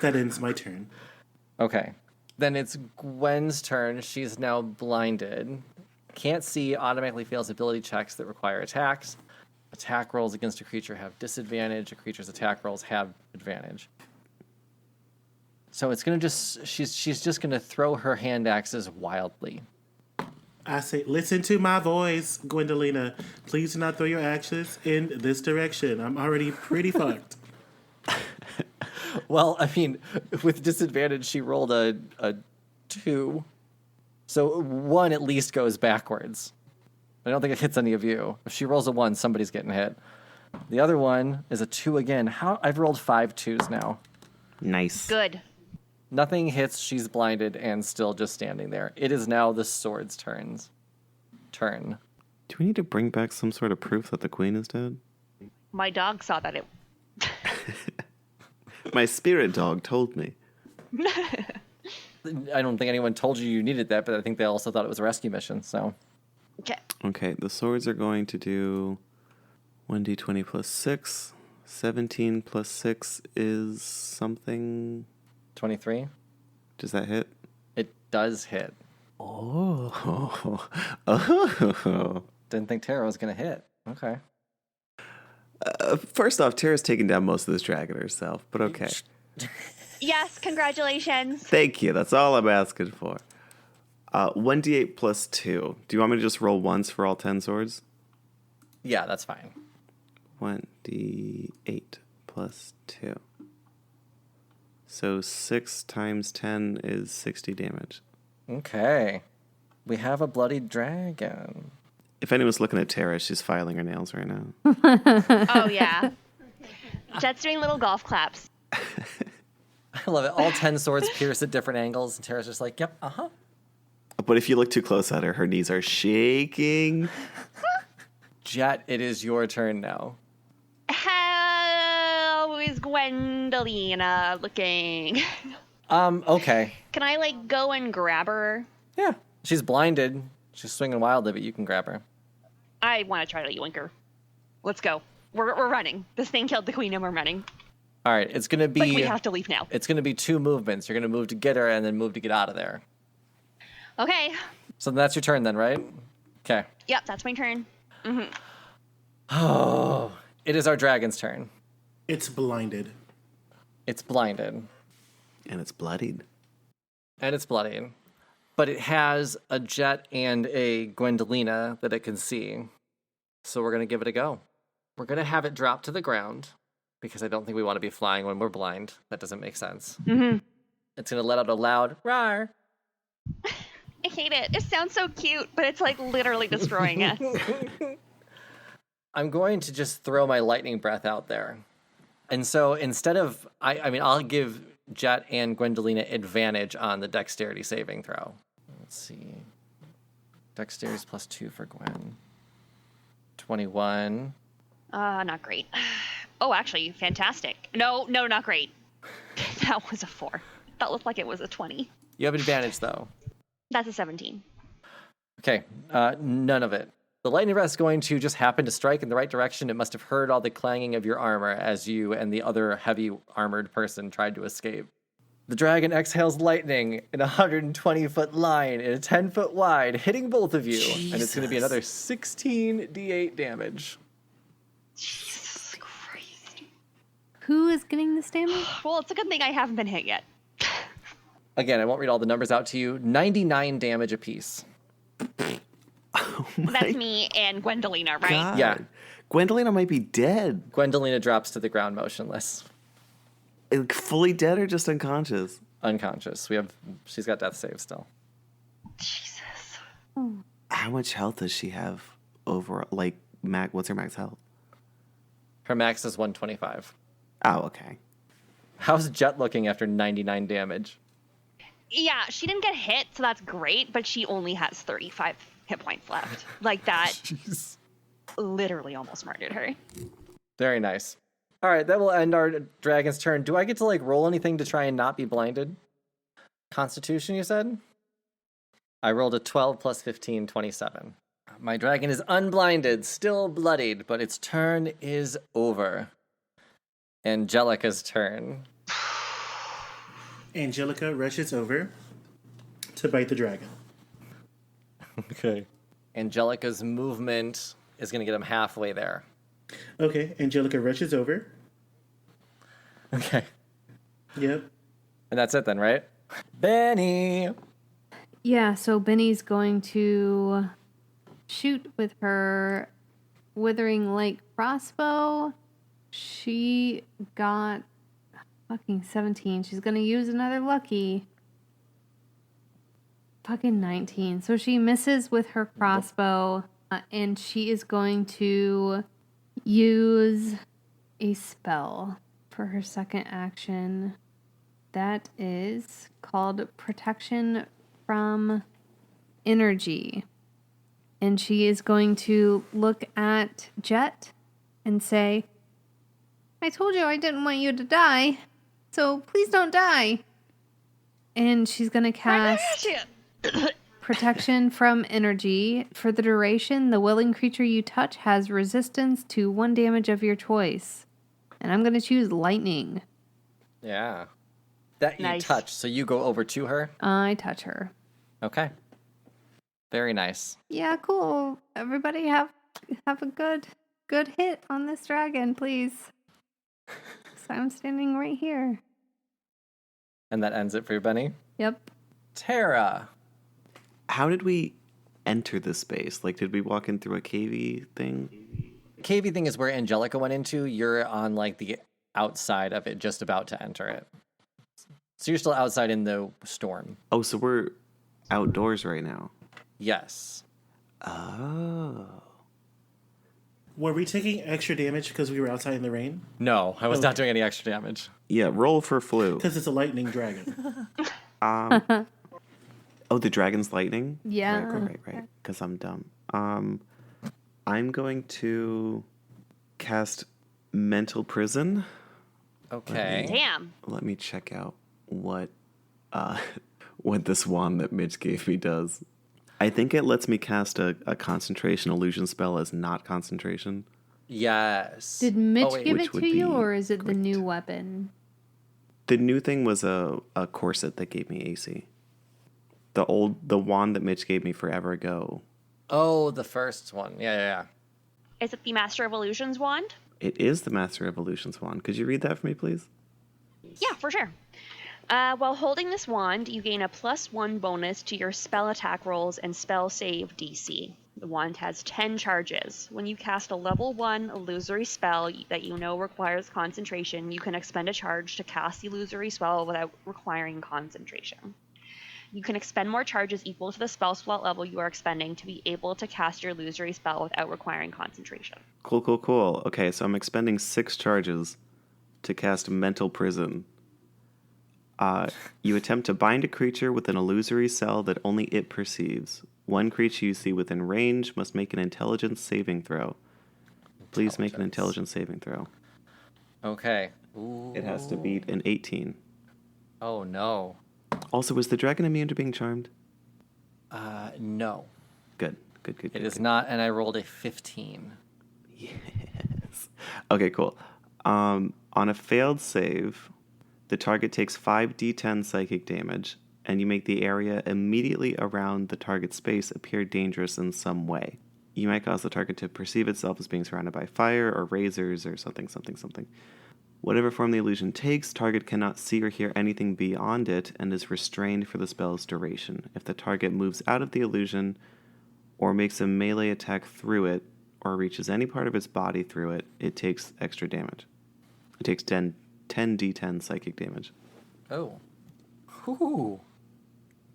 [SPEAKER 3] That ends my turn.
[SPEAKER 2] okay. Then it's Gwen's turn. She's now blinded. Can't see, automatically fails ability checks that require attacks. Attack rolls against a creature have disadvantage. A creature's attack rolls have advantage. So it's gonna she's just gonna throw her hand axes wildly.
[SPEAKER 3] I say, listen to my voice, Gwendolina. Please do not throw your axes in this direction. I'm already pretty fucked.
[SPEAKER 2] Well, I mean, with disadvantage, she rolled a 2. So 1 at least goes backwards. I don't think it hits any of you. If she rolls a 1, somebody's getting hit. The other one is a 2 again. I've rolled 5 2s now.
[SPEAKER 4] Nice.
[SPEAKER 5] Good.
[SPEAKER 2] Nothing hits, she's blinded and still just standing there. It is now the sword's turn.
[SPEAKER 4] Do we need to bring back some sort of proof that the queen is dead?
[SPEAKER 5] My dog saw that it.
[SPEAKER 4] My spirit dog told me.
[SPEAKER 2] I don't think anyone told you needed that, but I think they also thought it was a rescue mission, so.
[SPEAKER 5] Okay.
[SPEAKER 4] Okay, the swords are going to do 1d20 plus 6. 17 plus 6 is something.
[SPEAKER 2] 23?
[SPEAKER 4] Does that hit?
[SPEAKER 2] It does hit.
[SPEAKER 4] Oh. Oh.
[SPEAKER 2] Didn't think Tara was going to hit. Okay.
[SPEAKER 4] First off, Tara's taken down most of this dragon herself, but okay.
[SPEAKER 5] Yes, congratulations.
[SPEAKER 4] Thank you. That's all I'm asking for. 1d8 plus 2. Do you want me to just roll once for all 10 swords?
[SPEAKER 2] Yeah, that's fine.
[SPEAKER 4] 1d8 plus 2. So 6 times 10 is 60 damage.
[SPEAKER 2] Okay. We have a bloody dragon.
[SPEAKER 4] If anyone's looking at Tara, she's filing her nails right now.
[SPEAKER 5] Oh, yeah. Jet's doing little golf claps.
[SPEAKER 2] I love it. All 10 swords pierce at different angles, and Tara's just like, yep, uh-huh.
[SPEAKER 4] But if you look too close at her, her knees are shaking.
[SPEAKER 2] Jet, it is your turn now.
[SPEAKER 5] How is Gwendolina looking?
[SPEAKER 2] Okay.
[SPEAKER 5] Can I, like, go and grab her?
[SPEAKER 2] Yeah. She's blinded. She's swinging wildly, but you can grab her.
[SPEAKER 5] I want to try to yoink her. Let's go. We're running. This thing killed the queen and we're running.
[SPEAKER 2] All right, it's going to be...
[SPEAKER 5] Like, we have to leave now.
[SPEAKER 2] It's going to be 2 movements. You're going to move to get her and then move to get out of there.
[SPEAKER 5] Okay.
[SPEAKER 2] So that's your turn then, right? Okay.
[SPEAKER 5] Yep, that's my turn. Mm-hmm.
[SPEAKER 2] Oh, it is our dragon's turn.
[SPEAKER 3] It's blinded.
[SPEAKER 2] It's blinded.
[SPEAKER 4] And it's bloodied.
[SPEAKER 2] And it's bloodied. But it has a Jet and a Gwendolina that it can see. So we're going to give it a go. We're going to have it drop to the ground because I don't think we want to be flying when we're blind. That doesn't make sense.
[SPEAKER 5] Mm-hmm.
[SPEAKER 2] It's going to let out a loud roar.
[SPEAKER 5] I hate it. It sounds so cute, but it's like literally destroying us.
[SPEAKER 2] I'm going to just throw my lightning breath out there. And so instead of, I'll give Jet and Gwendolina advantage on the dexterity saving throw. Let's see. Dexterity is +2 for Gwen. 21.
[SPEAKER 5] Not great. Oh, actually, fantastic. No, not great. That was a 4. That looked like it was a 20.
[SPEAKER 2] You have advantage, though.
[SPEAKER 5] That's a 17.
[SPEAKER 2] Okay, none of it. The lightning breath is going to just happen to strike in the right direction. It must have heard all the clanging of your armor as you and the other heavy armored person tried to escape. The dragon exhales lightning in a 120-foot line in a 10-foot wide, hitting both of you.
[SPEAKER 3] Jesus.
[SPEAKER 2] And it's going to be another 16 d8 damage.
[SPEAKER 5] Jesus Christ.
[SPEAKER 1] Who is getting this damage?
[SPEAKER 5] Well, it's a good thing I haven't been hit yet.
[SPEAKER 2] Again, I won't read all the numbers out to you. 99 damage apiece.
[SPEAKER 5] That's me and Gwendolina, right?
[SPEAKER 4] God.
[SPEAKER 2] Yeah.
[SPEAKER 4] Gwendolina might be dead.
[SPEAKER 2] Gwendolina drops to the ground motionless.
[SPEAKER 4] Like, fully dead or just unconscious?
[SPEAKER 2] Unconscious. She's got death save still.
[SPEAKER 5] Jesus.
[SPEAKER 4] How much health does she have overall? Like, what's her max health?
[SPEAKER 2] Her max is 125.
[SPEAKER 4] Oh, okay.
[SPEAKER 2] How's Jet looking after 99 damage?
[SPEAKER 5] Yeah, she didn't get hit, so that's great, but she only has 35 hit points left. Like, that
[SPEAKER 2] Jeez.
[SPEAKER 5] literally almost murdered her.
[SPEAKER 2] Very nice. All right, that will end our dragon's turn. Do I get to, roll anything to try and not be blinded? Constitution, you said? I rolled a 12 plus 15, 27. My dragon is unblinded, still bloodied, but its turn is over. Angelica's turn.
[SPEAKER 3] Angelica rushes over to bite the dragon.
[SPEAKER 2] Okay. Angelica's movement is going to get him halfway there.
[SPEAKER 3] Okay, Angelica rushes over.
[SPEAKER 2] Okay.
[SPEAKER 3] Yep.
[SPEAKER 2] And that's it then, right? Benny!
[SPEAKER 1] Yeah, so Benny's going to shoot with her Withering Light crossbow. She got fucking 17. She's going to use another lucky. Fucking 19. So she misses with her crossbow, and she is going to use a spell for her second action. That is called Protection from Energy. And she is going to look at Jet and say, I told you I didn't want you to die, so please don't die. And she's going to cast Protection from Energy. For the duration, the willing creature you touch has resistance to 1 damage of your choice. And I'm going to choose lightning.
[SPEAKER 2] Yeah. That you
[SPEAKER 5] Nice.
[SPEAKER 2] touch, so you go over to her?
[SPEAKER 1] I touch her.
[SPEAKER 2] Okay. Very nice.
[SPEAKER 1] Yeah, cool. Everybody have a good hit on this dragon, please. So I'm standing right here.
[SPEAKER 2] And that ends it for you, Benny.
[SPEAKER 1] Yep.
[SPEAKER 2] Tara.
[SPEAKER 4] How did we enter this space? Like, did we walk in through a cavey thing?
[SPEAKER 2] Cavey thing is where Angelica went into. You're on the outside of it, just about to enter it. So you're still outside in the storm.
[SPEAKER 4] Oh, so we're outdoors right now.
[SPEAKER 2] Yes.
[SPEAKER 4] Oh.
[SPEAKER 3] Were we taking extra damage because we were outside in the rain?
[SPEAKER 2] No, I was not doing any extra damage.
[SPEAKER 4] Yeah, roll for flu.
[SPEAKER 3] Because it's a lightning dragon.
[SPEAKER 4] Oh, the dragon's lightning?
[SPEAKER 1] Yeah.
[SPEAKER 4] Right. Because I'm dumb. I'm going to cast Mental Prison.
[SPEAKER 2] Okay.
[SPEAKER 5] Damn.
[SPEAKER 4] Let me check out what what this wand that Mitch gave me does. I think it lets me cast a concentration illusion spell as not concentration.
[SPEAKER 2] Yes.
[SPEAKER 1] Did Mitch
[SPEAKER 2] wait.
[SPEAKER 1] give
[SPEAKER 4] Which
[SPEAKER 1] it
[SPEAKER 4] would
[SPEAKER 1] to you,
[SPEAKER 4] be
[SPEAKER 1] or is it the
[SPEAKER 4] great.
[SPEAKER 1] new weapon?
[SPEAKER 4] The new thing was a corset that gave me AC. The wand that Mitch gave me forever ago.
[SPEAKER 2] Oh, the first one. Yeah.
[SPEAKER 5] Is it the Master of Illusions wand?
[SPEAKER 4] It is the Master of Illusions wand. Could you read that for me, please?
[SPEAKER 5] Yeah, for sure. While holding this wand, you gain a +1 bonus to your spell attack rolls and spell save DC. The wand has 10 charges. When you cast a level 1 illusory spell that you know requires concentration, you can expend a charge to cast the illusory spell without requiring concentration. You can expend more charges equal to the spell slot level you are expending to be able to cast your illusory spell without requiring concentration.
[SPEAKER 4] Cool. Okay, so I'm expending 6 charges to cast Mental Prison. You attempt to bind a creature with an illusory cell that only it perceives. One creature you see within range must make an intelligence saving throw. Please make an intelligence saving throw.
[SPEAKER 2] Okay. Ooh.
[SPEAKER 4] It has to beat an 18.
[SPEAKER 2] Oh, no.
[SPEAKER 4] Also, was the dragon immune to being charmed?
[SPEAKER 2] No.
[SPEAKER 4] Good.
[SPEAKER 2] It is not, and I rolled a 15.
[SPEAKER 4] Yes. Okay, cool. On a failed save, the target takes 5d10 psychic damage, and you make the area immediately around the target space appear dangerous in some way. You might cause the target to perceive itself as being surrounded by fire or razors or something. Whatever form the illusion takes, target cannot see or hear anything beyond it and is restrained for the spell's duration. If the target moves out of the illusion or makes a melee attack through it or reaches any part of its body through it, it takes extra damage. It takes 10d10 psychic damage.
[SPEAKER 2] Oh. Ooh.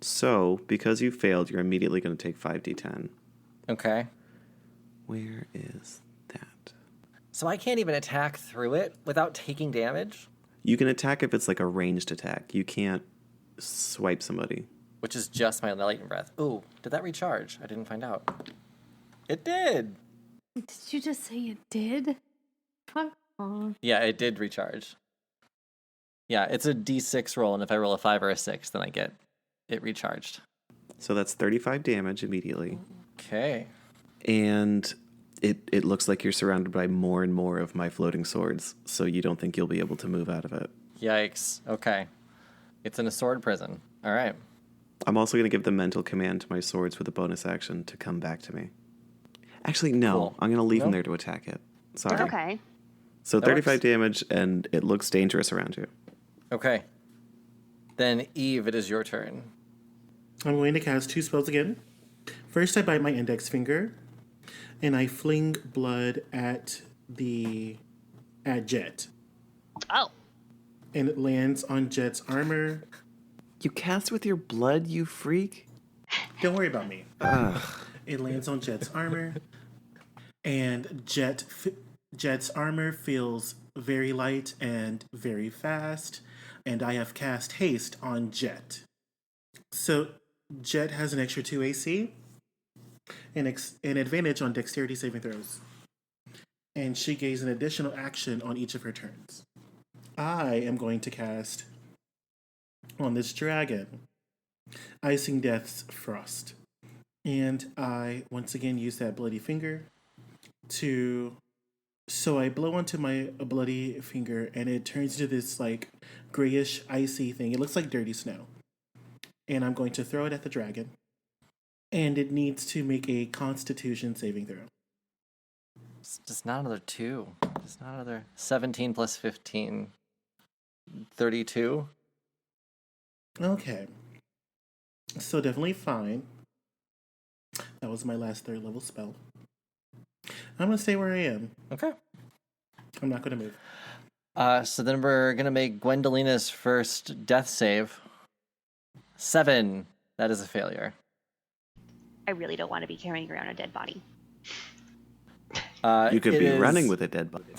[SPEAKER 4] So, because you failed, you're immediately going to take 5d10.
[SPEAKER 2] Okay.
[SPEAKER 4] Where is that?
[SPEAKER 2] So I can't even attack through it without taking damage?
[SPEAKER 4] You can attack if it's like a ranged attack. You can't swipe somebody.
[SPEAKER 2] Which is just my lightning breath. Ooh, did that recharge? I didn't find out. It did.
[SPEAKER 1] Did you just say it did? Fuck off.
[SPEAKER 2] Yeah, it did recharge. Yeah, it's a d6 roll, and if I roll a 5 or a 6, then I get it recharged.
[SPEAKER 4] So that's 35 damage immediately.
[SPEAKER 2] Okay.
[SPEAKER 4] And it looks like you're surrounded by more and more of my floating swords, so you don't think you'll be able to move out of it.
[SPEAKER 2] Yikes. Okay. It's in a sword prison. All right.
[SPEAKER 4] I'm also going to give the mental command to my swords with a bonus action to come back to me. Actually, no.
[SPEAKER 2] Cool.
[SPEAKER 4] I'm going to leave them
[SPEAKER 2] No?
[SPEAKER 4] there to attack it. Sorry.
[SPEAKER 5] Okay.
[SPEAKER 4] So
[SPEAKER 2] That
[SPEAKER 4] 35
[SPEAKER 2] works.
[SPEAKER 4] damage, and it looks dangerous around you.
[SPEAKER 2] Okay. Then, Eve, it is your turn.
[SPEAKER 3] I'm going to cast 2 spells again. First, I bite my index finger, and I fling blood at Jet,
[SPEAKER 5] Oh.
[SPEAKER 3] and it lands on Jet's armor.
[SPEAKER 4] You cast with your blood, you freak?
[SPEAKER 3] Don't worry about me. It lands on Jet's armor, and Jet's armor feels very light and very fast, and I have cast haste on Jet. So Jet has an extra 2 AC and an advantage on dexterity saving throws. And she gains an additional action on each of her turns. I am going to cast on this dragon Icing Death's Frost. And I once again use that bloody finger to... So I blow onto my bloody finger and it turns into this like grayish icy thing. It looks like dirty snow. And I'm going to throw it at the dragon. And it needs to make a Constitution saving throw.
[SPEAKER 2] It's just not another 2. Just not another 17 plus 15. 32.
[SPEAKER 3] Okay. So definitely fine. That was my last 3rd level spell. I'm going to stay where I am.
[SPEAKER 2] Okay.
[SPEAKER 3] I'm not going to move.
[SPEAKER 2] So then we're going to make Gwendolina's first death save. 7. That is a failure.
[SPEAKER 5] I really don't want to be carrying around a dead body.
[SPEAKER 4] You could
[SPEAKER 2] it
[SPEAKER 4] be
[SPEAKER 2] is-
[SPEAKER 4] running with a dead body.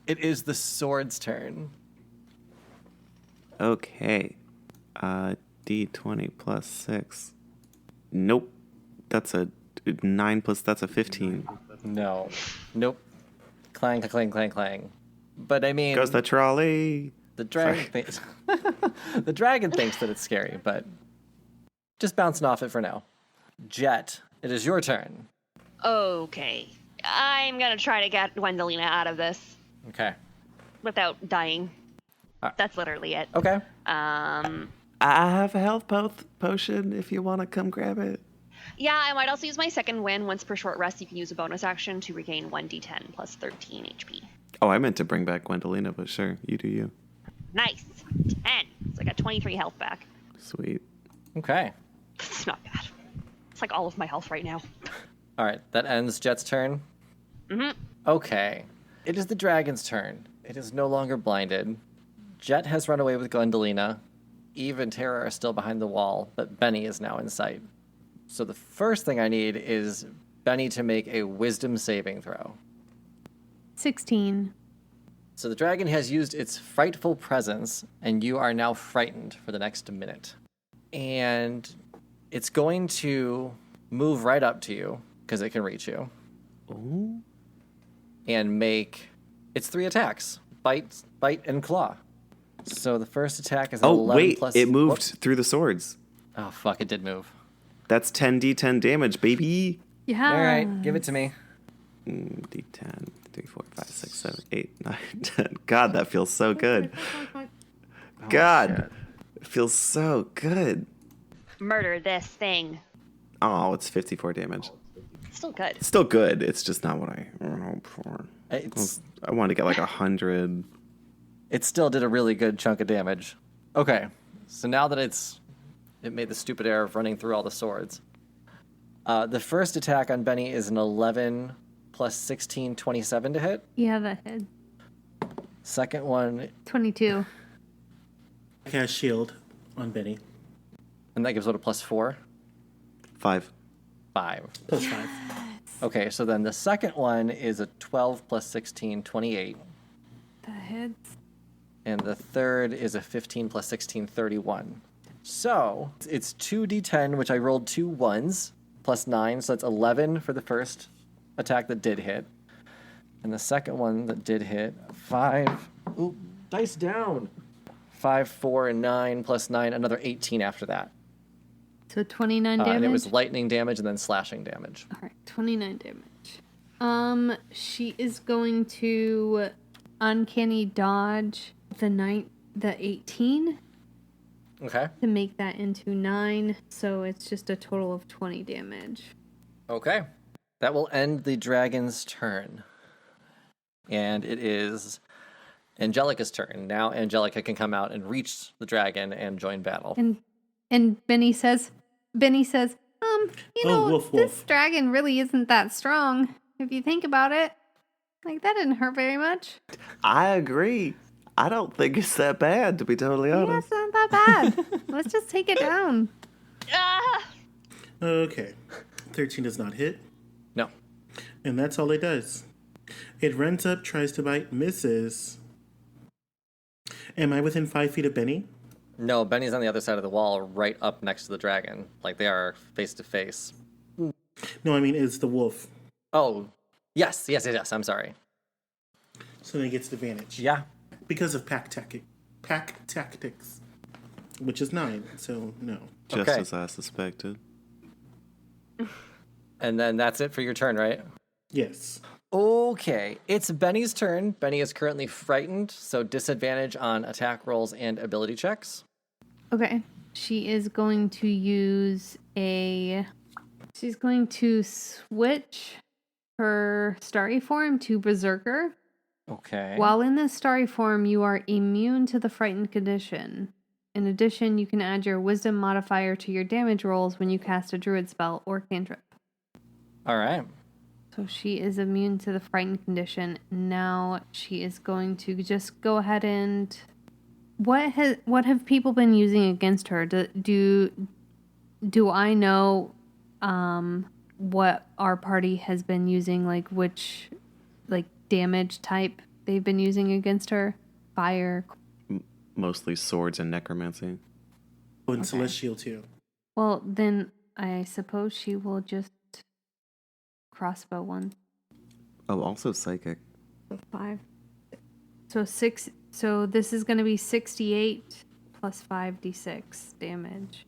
[SPEAKER 2] It is the sword's turn.
[SPEAKER 4] Okay. D20 plus 6. Nope. That's a 9 plus, that's a 15.
[SPEAKER 2] No. Nope. Clang, clang, clang, clang. But I mean,
[SPEAKER 4] Goes the trolley.
[SPEAKER 2] the dragon thinks the dragon thinks that it's scary, but just bouncing off it for now. Jet, it is your turn.
[SPEAKER 5] Okay. I'm gonna try to get Gwendolina out of this
[SPEAKER 2] Okay.
[SPEAKER 5] without dying.
[SPEAKER 2] Ah.
[SPEAKER 5] That's literally it.
[SPEAKER 2] Okay.
[SPEAKER 4] I have a health potion if you want to come grab it.
[SPEAKER 5] Yeah, I might also use my second win. Once per short rest, you can use a bonus action to regain 1d10 plus 13 HP.
[SPEAKER 4] Oh, I meant to bring back Gwendolina, but sure, you do you.
[SPEAKER 5] Nice. 10. So I got 23 health back.
[SPEAKER 4] Sweet.
[SPEAKER 2] Okay.
[SPEAKER 5] It's not bad. It's like all of my health right now.
[SPEAKER 2] All right. That ends Jet's turn.
[SPEAKER 5] Mm-hmm.
[SPEAKER 2] Okay. It is the dragon's turn. It is no longer blinded. Jet has run away with Gwendolina. Eve and Tara are still behind the wall, but Benny is now in sight. So the first thing I need is Benny to make a wisdom saving throw.
[SPEAKER 1] 16.
[SPEAKER 2] So the dragon has used its frightful presence, and you are now frightened for the next minute. And it's going to move right up to you, because it can reach you,
[SPEAKER 4] Oh.
[SPEAKER 2] and make its 3 attacks. Bite, and claw. So the first attack is an
[SPEAKER 4] Oh,
[SPEAKER 2] 11
[SPEAKER 4] wait,
[SPEAKER 2] plus...
[SPEAKER 4] it moved
[SPEAKER 2] Whoops.
[SPEAKER 4] through the swords.
[SPEAKER 2] Oh, fuck, it did move.
[SPEAKER 4] That's 10d10 damage, baby.
[SPEAKER 1] Yeah.
[SPEAKER 2] All right, give it to me.
[SPEAKER 4] D10, 3, 4, 5, 6, 7, 8, 9, 10. God, that feels so good. God, it feels so good.
[SPEAKER 5] Murder this thing.
[SPEAKER 4] Oh, it's 54 damage.
[SPEAKER 5] Still good.
[SPEAKER 4] Still good. It's just not what I hoped for. I wanted to get like 100.
[SPEAKER 2] It still did a really good chunk of damage. Okay, so now that it made the stupid error of running through all the swords. The first attack on Benny is an 11 plus 16, 27 to hit.
[SPEAKER 1] Yeah, that hit.
[SPEAKER 2] Second one,
[SPEAKER 1] 22.
[SPEAKER 3] I cast shield on Benny.
[SPEAKER 2] and that gives what, a plus 4?
[SPEAKER 4] 5.
[SPEAKER 2] 5.
[SPEAKER 3] Plus 5.
[SPEAKER 2] Okay, so then the second one is a 12 plus 16, 28.
[SPEAKER 1] That hits.
[SPEAKER 2] And the third is a 15 plus 16, 31. So it's 2d10, which I rolled 2 1s, plus 9, so that's 11 for the first attack that did hit. And the second one that did hit, 5. Ooh, dice down. 5, 4, and 9, plus 9, another 18 after that.
[SPEAKER 1] So 29 damage.
[SPEAKER 2] And it was lightning damage and then slashing damage.
[SPEAKER 1] All right, 29 damage. She is going to uncanny dodge the 18
[SPEAKER 2] Okay.
[SPEAKER 1] to make that into 9. So it's just a total of 20 damage.
[SPEAKER 2] Okay. That will end the dragon's turn. And it is Angelica's turn. Now Angelica can come out and reach the dragon and join battle.
[SPEAKER 1] And Benny says, you know,
[SPEAKER 3] woof,
[SPEAKER 1] this
[SPEAKER 3] woof.
[SPEAKER 1] dragon really isn't that strong. If you think about it, like that didn't hurt very much.
[SPEAKER 4] I agree. I don't think it's that bad, to be totally
[SPEAKER 1] Yeah,
[SPEAKER 4] honest.
[SPEAKER 1] it's not that bad. Let's just take it down.
[SPEAKER 5] Ah!
[SPEAKER 3] Okay. 13 does not hit,
[SPEAKER 2] No.
[SPEAKER 3] and that's all it does. It runs up, tries to bite, misses. Am I within 5 feet of Benny?
[SPEAKER 2] No, Benny's on the other side of the wall, right up next to the dragon. Like they are face to face.
[SPEAKER 3] No, I mean, it's the wolf.
[SPEAKER 2] Oh, yes. I'm sorry.
[SPEAKER 3] So then he gets advantage.
[SPEAKER 2] Yeah.
[SPEAKER 3] Because of pack tactics. Which is 9, so no.
[SPEAKER 4] Just
[SPEAKER 2] Okay.
[SPEAKER 4] as I suspected.
[SPEAKER 2] And then that's it for your turn, right?
[SPEAKER 3] Yes.
[SPEAKER 2] Okay, it's Benny's turn. Benny is currently frightened, so disadvantage on attack rolls and ability checks.
[SPEAKER 1] Okay. She is going to she's going to switch her starry form to Berserker.
[SPEAKER 2] Okay.
[SPEAKER 1] While in this starry form, you are immune to the frightened condition. In addition, you can add your wisdom modifier to your damage rolls when you cast a druid spell or cantrip.
[SPEAKER 2] All right.
[SPEAKER 1] So she is immune to the frightened condition. Now she is going to just go ahead and what have people been using against her? Do I know what our party has been using, like which damage type they've been using against her? Fire.
[SPEAKER 4] Mostly swords and necromancy.
[SPEAKER 3] Oh, and celestial too.
[SPEAKER 1] Well, then I suppose she will just crossbow one.
[SPEAKER 4] Oh, also psychic.
[SPEAKER 1] 5. So 6. So this is going to be 68 plus 5d6 damage.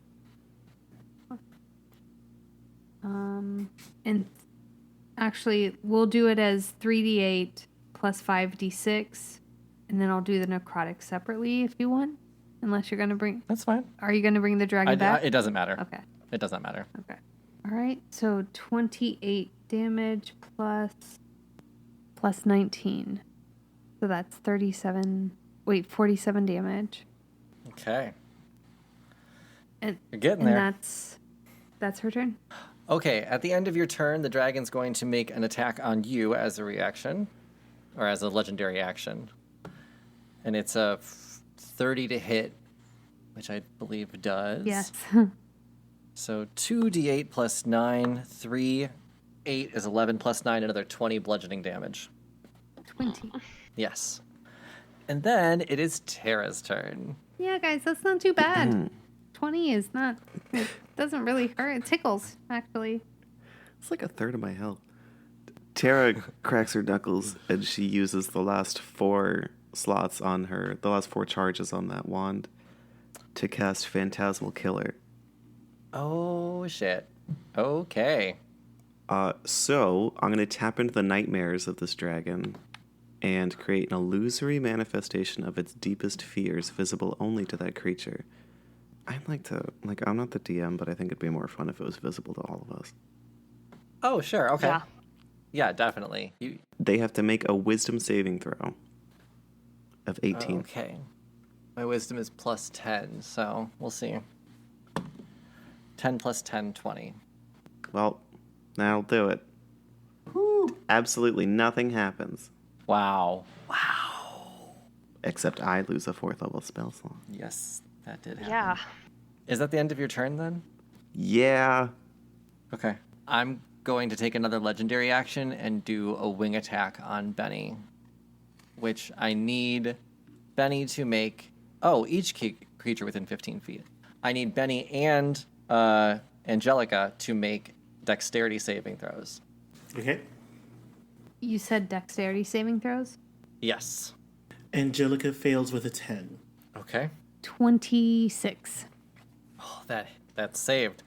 [SPEAKER 1] And actually, we'll do it as 3d8 plus 5d6, and then I'll do the necrotic separately if you want. Unless you're going to bring...
[SPEAKER 2] That's fine.
[SPEAKER 1] Are you going to bring the dragon back?
[SPEAKER 2] It doesn't matter.
[SPEAKER 1] Okay.
[SPEAKER 2] It does not matter.
[SPEAKER 1] Okay. All right. So 28 damage plus 19. So that's 47 damage.
[SPEAKER 2] Okay.
[SPEAKER 1] And
[SPEAKER 2] You're getting
[SPEAKER 1] and
[SPEAKER 2] there.
[SPEAKER 1] that's her turn.
[SPEAKER 2] Okay, at the end of your turn, the dragon's going to make an attack on you as a reaction, or as a legendary action. And it's a 30 to hit, which I believe does.
[SPEAKER 1] Yes.
[SPEAKER 2] So 2d8 plus 9, 3, 8 is 11 plus 9, another 20 bludgeoning damage.
[SPEAKER 1] 20.
[SPEAKER 2] Yes. And then it is Tara's turn.
[SPEAKER 1] Yeah, guys, that's not too bad. 20 is not... It doesn't really hurt. It tickles, actually.
[SPEAKER 4] It's like a third of my health. Tara cracks her knuckles and she uses the last 4 slots on her, the last 4 charges on that wand to cast Phantasmal Killer.
[SPEAKER 2] Oh, shit. Okay.
[SPEAKER 4] So I'm going to tap into the nightmares of this dragon and create an illusory manifestation of its deepest fears visible only to that creature. I'm not the DM, but I think it'd be more fun if it was visible to all of us.
[SPEAKER 2] Oh, sure. Okay.
[SPEAKER 5] Yeah.
[SPEAKER 2] Yeah, definitely.
[SPEAKER 4] They have to make a wisdom saving throw of 18.
[SPEAKER 2] Okay. My wisdom is plus 10, so we'll see. 10 plus 10, 20.
[SPEAKER 4] Well, that'll do it. Absolutely nothing happens.
[SPEAKER 2] Wow.
[SPEAKER 4] Except I lose a 4th level spell slot.
[SPEAKER 2] Yes, that did happen.
[SPEAKER 5] Yeah.
[SPEAKER 2] Is that the end of your turn then?
[SPEAKER 4] Yeah.
[SPEAKER 2] Okay. I'm going to take another legendary action and do a wing attack on Benny, which I need Benny to make... Oh, each creature within 15 feet. I need Benny and Angelica to make dexterity saving throws.
[SPEAKER 3] Okay.
[SPEAKER 1] You said dexterity saving throws?
[SPEAKER 2] Yes.
[SPEAKER 3] Angelica fails with a 10.
[SPEAKER 2] Okay.
[SPEAKER 1] 26.
[SPEAKER 2] Oh, that's saved.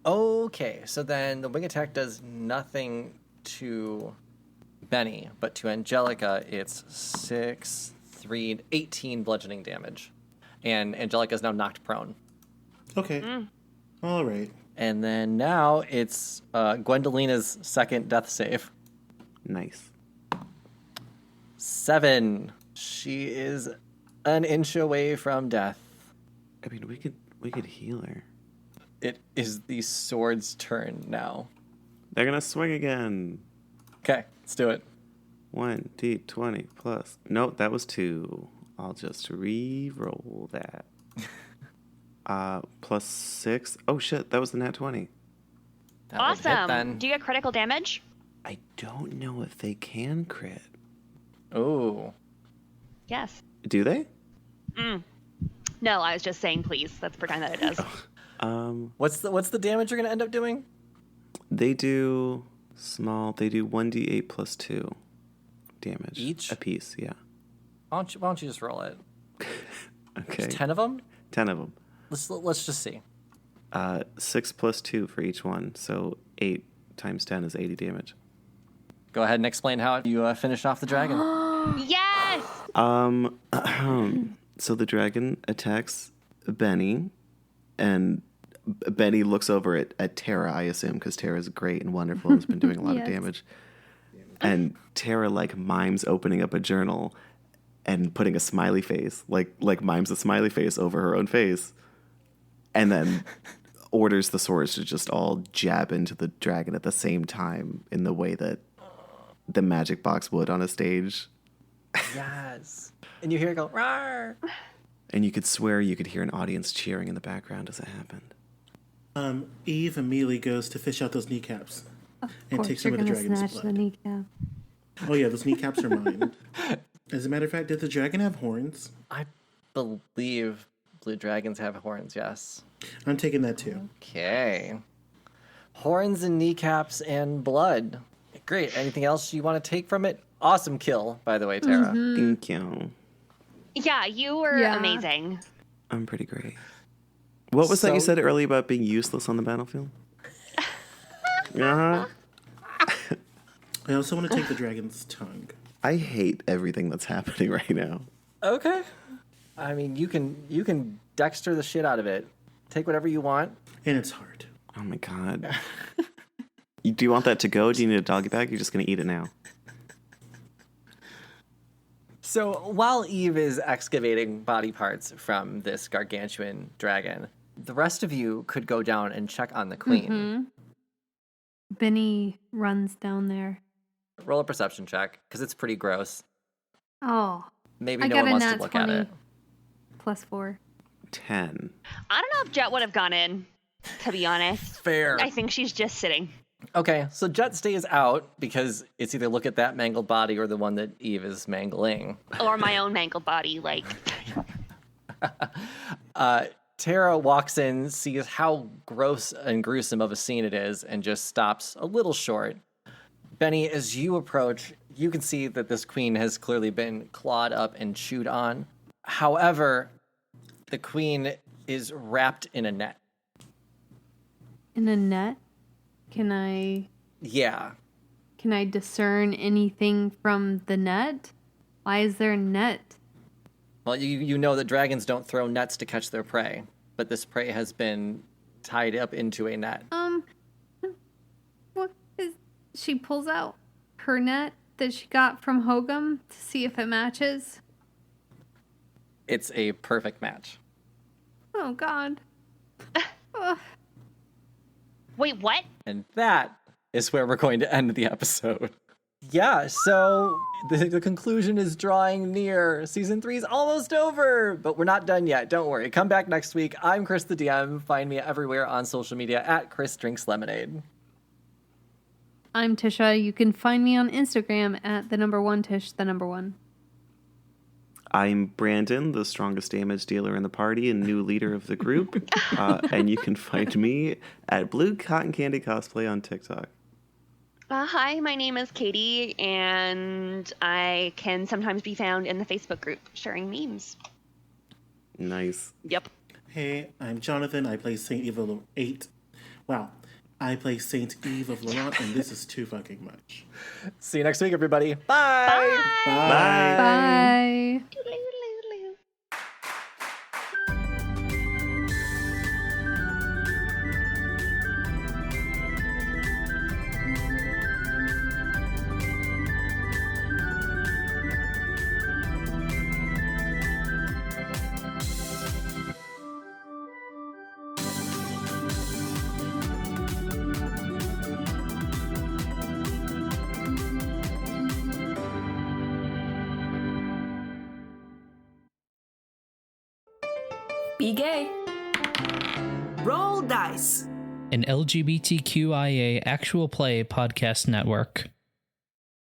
[SPEAKER 2] Okay, so then the wing attack does nothing to Benny, but to Angelica, it's 6, 3, 18 bludgeoning damage. And Angelica is now knocked prone.
[SPEAKER 3] Okay. All right.
[SPEAKER 2] And then now it's Gwendolina's second death save.
[SPEAKER 4] Nice.
[SPEAKER 2] 7. She is an inch away from death.
[SPEAKER 4] I mean, we could heal her.
[SPEAKER 2] It is the sword's turn now.
[SPEAKER 4] They're gonna swing again.
[SPEAKER 2] Okay, let's do it.
[SPEAKER 4] 1d20 plus. Nope, that was 2. I'll just re-roll that. Plus 6. Oh shit, that was the nat 20.
[SPEAKER 2] That would hit
[SPEAKER 5] Awesome.
[SPEAKER 2] then.
[SPEAKER 5] Do you get critical damage?
[SPEAKER 4] I don't know if they can crit.
[SPEAKER 2] Ooh.
[SPEAKER 5] Yes.
[SPEAKER 4] Do they?
[SPEAKER 5] No, I was just saying please. Let's pretend that it does.
[SPEAKER 2] What's the damage you're gonna end up doing?
[SPEAKER 4] They do 1d8 plus 2 damage.
[SPEAKER 2] Each?
[SPEAKER 4] A piece, yeah.
[SPEAKER 2] Why don't you just roll it?
[SPEAKER 4] Okay.
[SPEAKER 2] There's 10 of them?
[SPEAKER 4] 10 of them.
[SPEAKER 2] Let's just see.
[SPEAKER 4] 6 plus 2 for each one, so 8 times 10 is 80 damage.
[SPEAKER 2] Go ahead and explain how you finished off the dragon.
[SPEAKER 5] Yes!
[SPEAKER 4] So the dragon attacks Benny, and Benny looks over at Tara, I assume, because Tara's great and wonderful and has been doing a lot of
[SPEAKER 1] Yes.
[SPEAKER 4] damage. And Tara, mimes opening up a journal and putting a smiley face, mimes a smiley face over her own face, and then orders the swords to just all jab into the dragon at the same time in the way that the magic box would on a stage.
[SPEAKER 2] Yes. And you hear it go, "Rawr!"
[SPEAKER 4] And you could swear you could hear an audience cheering in the background as it happened.
[SPEAKER 3] Eve immediately goes to fish out those kneecaps
[SPEAKER 1] Of
[SPEAKER 3] and
[SPEAKER 1] course,
[SPEAKER 3] take some
[SPEAKER 1] you're
[SPEAKER 3] of the
[SPEAKER 1] gonna
[SPEAKER 3] dragon's
[SPEAKER 1] snatch the
[SPEAKER 3] blood.
[SPEAKER 1] kneecap.
[SPEAKER 3] Oh yeah, those kneecaps are mine. As a matter of fact, did the dragon have horns?
[SPEAKER 2] I believe Blue dragons have horns, yes.
[SPEAKER 3] I'm taking that too.
[SPEAKER 2] Okay. Horns and kneecaps and blood. Great. Anything else you want to take from it? Awesome kill, by the way, Tara.
[SPEAKER 4] Thank you.
[SPEAKER 5] Yeah, you were
[SPEAKER 1] Yeah.
[SPEAKER 5] amazing.
[SPEAKER 4] I'm pretty great. What was that you
[SPEAKER 2] So-
[SPEAKER 4] said earlier about being useless on the battlefield? Uh-huh.
[SPEAKER 3] I also want to take the dragon's tongue.
[SPEAKER 4] I hate everything that's happening right now.
[SPEAKER 2] Okay. I mean, you can Dexter the shit out of it. Take whatever you want.
[SPEAKER 3] And it's hard.
[SPEAKER 4] Oh my god. Do you want that to go? Do you need a doggy bag? You're just going to eat it now.
[SPEAKER 2] So while Eve is excavating body parts from this gargantuan dragon, the rest of you could go down and check on the queen.
[SPEAKER 1] Benny runs down there.
[SPEAKER 2] Roll a perception check, because it's pretty gross.
[SPEAKER 1] Oh,
[SPEAKER 2] Maybe
[SPEAKER 1] I
[SPEAKER 2] no
[SPEAKER 1] got
[SPEAKER 2] one
[SPEAKER 1] a
[SPEAKER 2] wants to
[SPEAKER 1] nat
[SPEAKER 2] look
[SPEAKER 1] 20
[SPEAKER 2] at it.
[SPEAKER 1] plus 4.
[SPEAKER 4] 10.
[SPEAKER 5] I don't know if Jet would have gone in, to be honest.
[SPEAKER 2] Fair.
[SPEAKER 5] I think she's just sitting.
[SPEAKER 2] Okay, so Jet stays out because it's either look at that mangled body or the one that Eve is mangling.
[SPEAKER 5] Or my own mangled body, like.
[SPEAKER 2] Tara walks in, sees how gross and gruesome of a scene it is, and just stops a little short. Benny, as you approach, you can see that this queen has clearly been clawed up and chewed on. However, the queen is wrapped in a net.
[SPEAKER 1] In a net? Can I discern anything from the net? Why is there a net?
[SPEAKER 2] Well, you know that dragons don't throw nets to catch their prey, but this prey has been tied up into a net.
[SPEAKER 1] What is... She pulls out her net that she got from Hogum to see if it matches.
[SPEAKER 2] It's a perfect match.
[SPEAKER 1] Oh, God. Ugh.
[SPEAKER 5] Wait, what?
[SPEAKER 2] And that is where we're going to end the episode. Yeah, so the conclusion is drawing near. Season 3 is almost over, but we're not done yet. Don't worry. Come back next week. I'm Chris the DM. Find me everywhere on social media at Chris Drinks Lemonade.
[SPEAKER 1] I'm Tisha. You can find me on Instagram at @1Tish, @1.
[SPEAKER 4] I'm Brandon, the strongest damage dealer in the party and new leader of the group. And you can find me at Blue Cotton Candy Cosplay on TikTok.
[SPEAKER 5] Hi, my name is Katie, and I can sometimes be found in the Facebook group sharing memes.
[SPEAKER 4] Nice.
[SPEAKER 5] Yep.
[SPEAKER 3] Hey, I'm Jonathan. I play Saint Eve of I play Saint Eve of Laurent, and this is too fucking much.
[SPEAKER 2] See you next week, everybody. Bye.
[SPEAKER 3] Bye.
[SPEAKER 1] Bye.
[SPEAKER 5] Doodaloo.
[SPEAKER 7] Be gay. Roll dice.
[SPEAKER 8] An LGBTQIA actual play podcast network.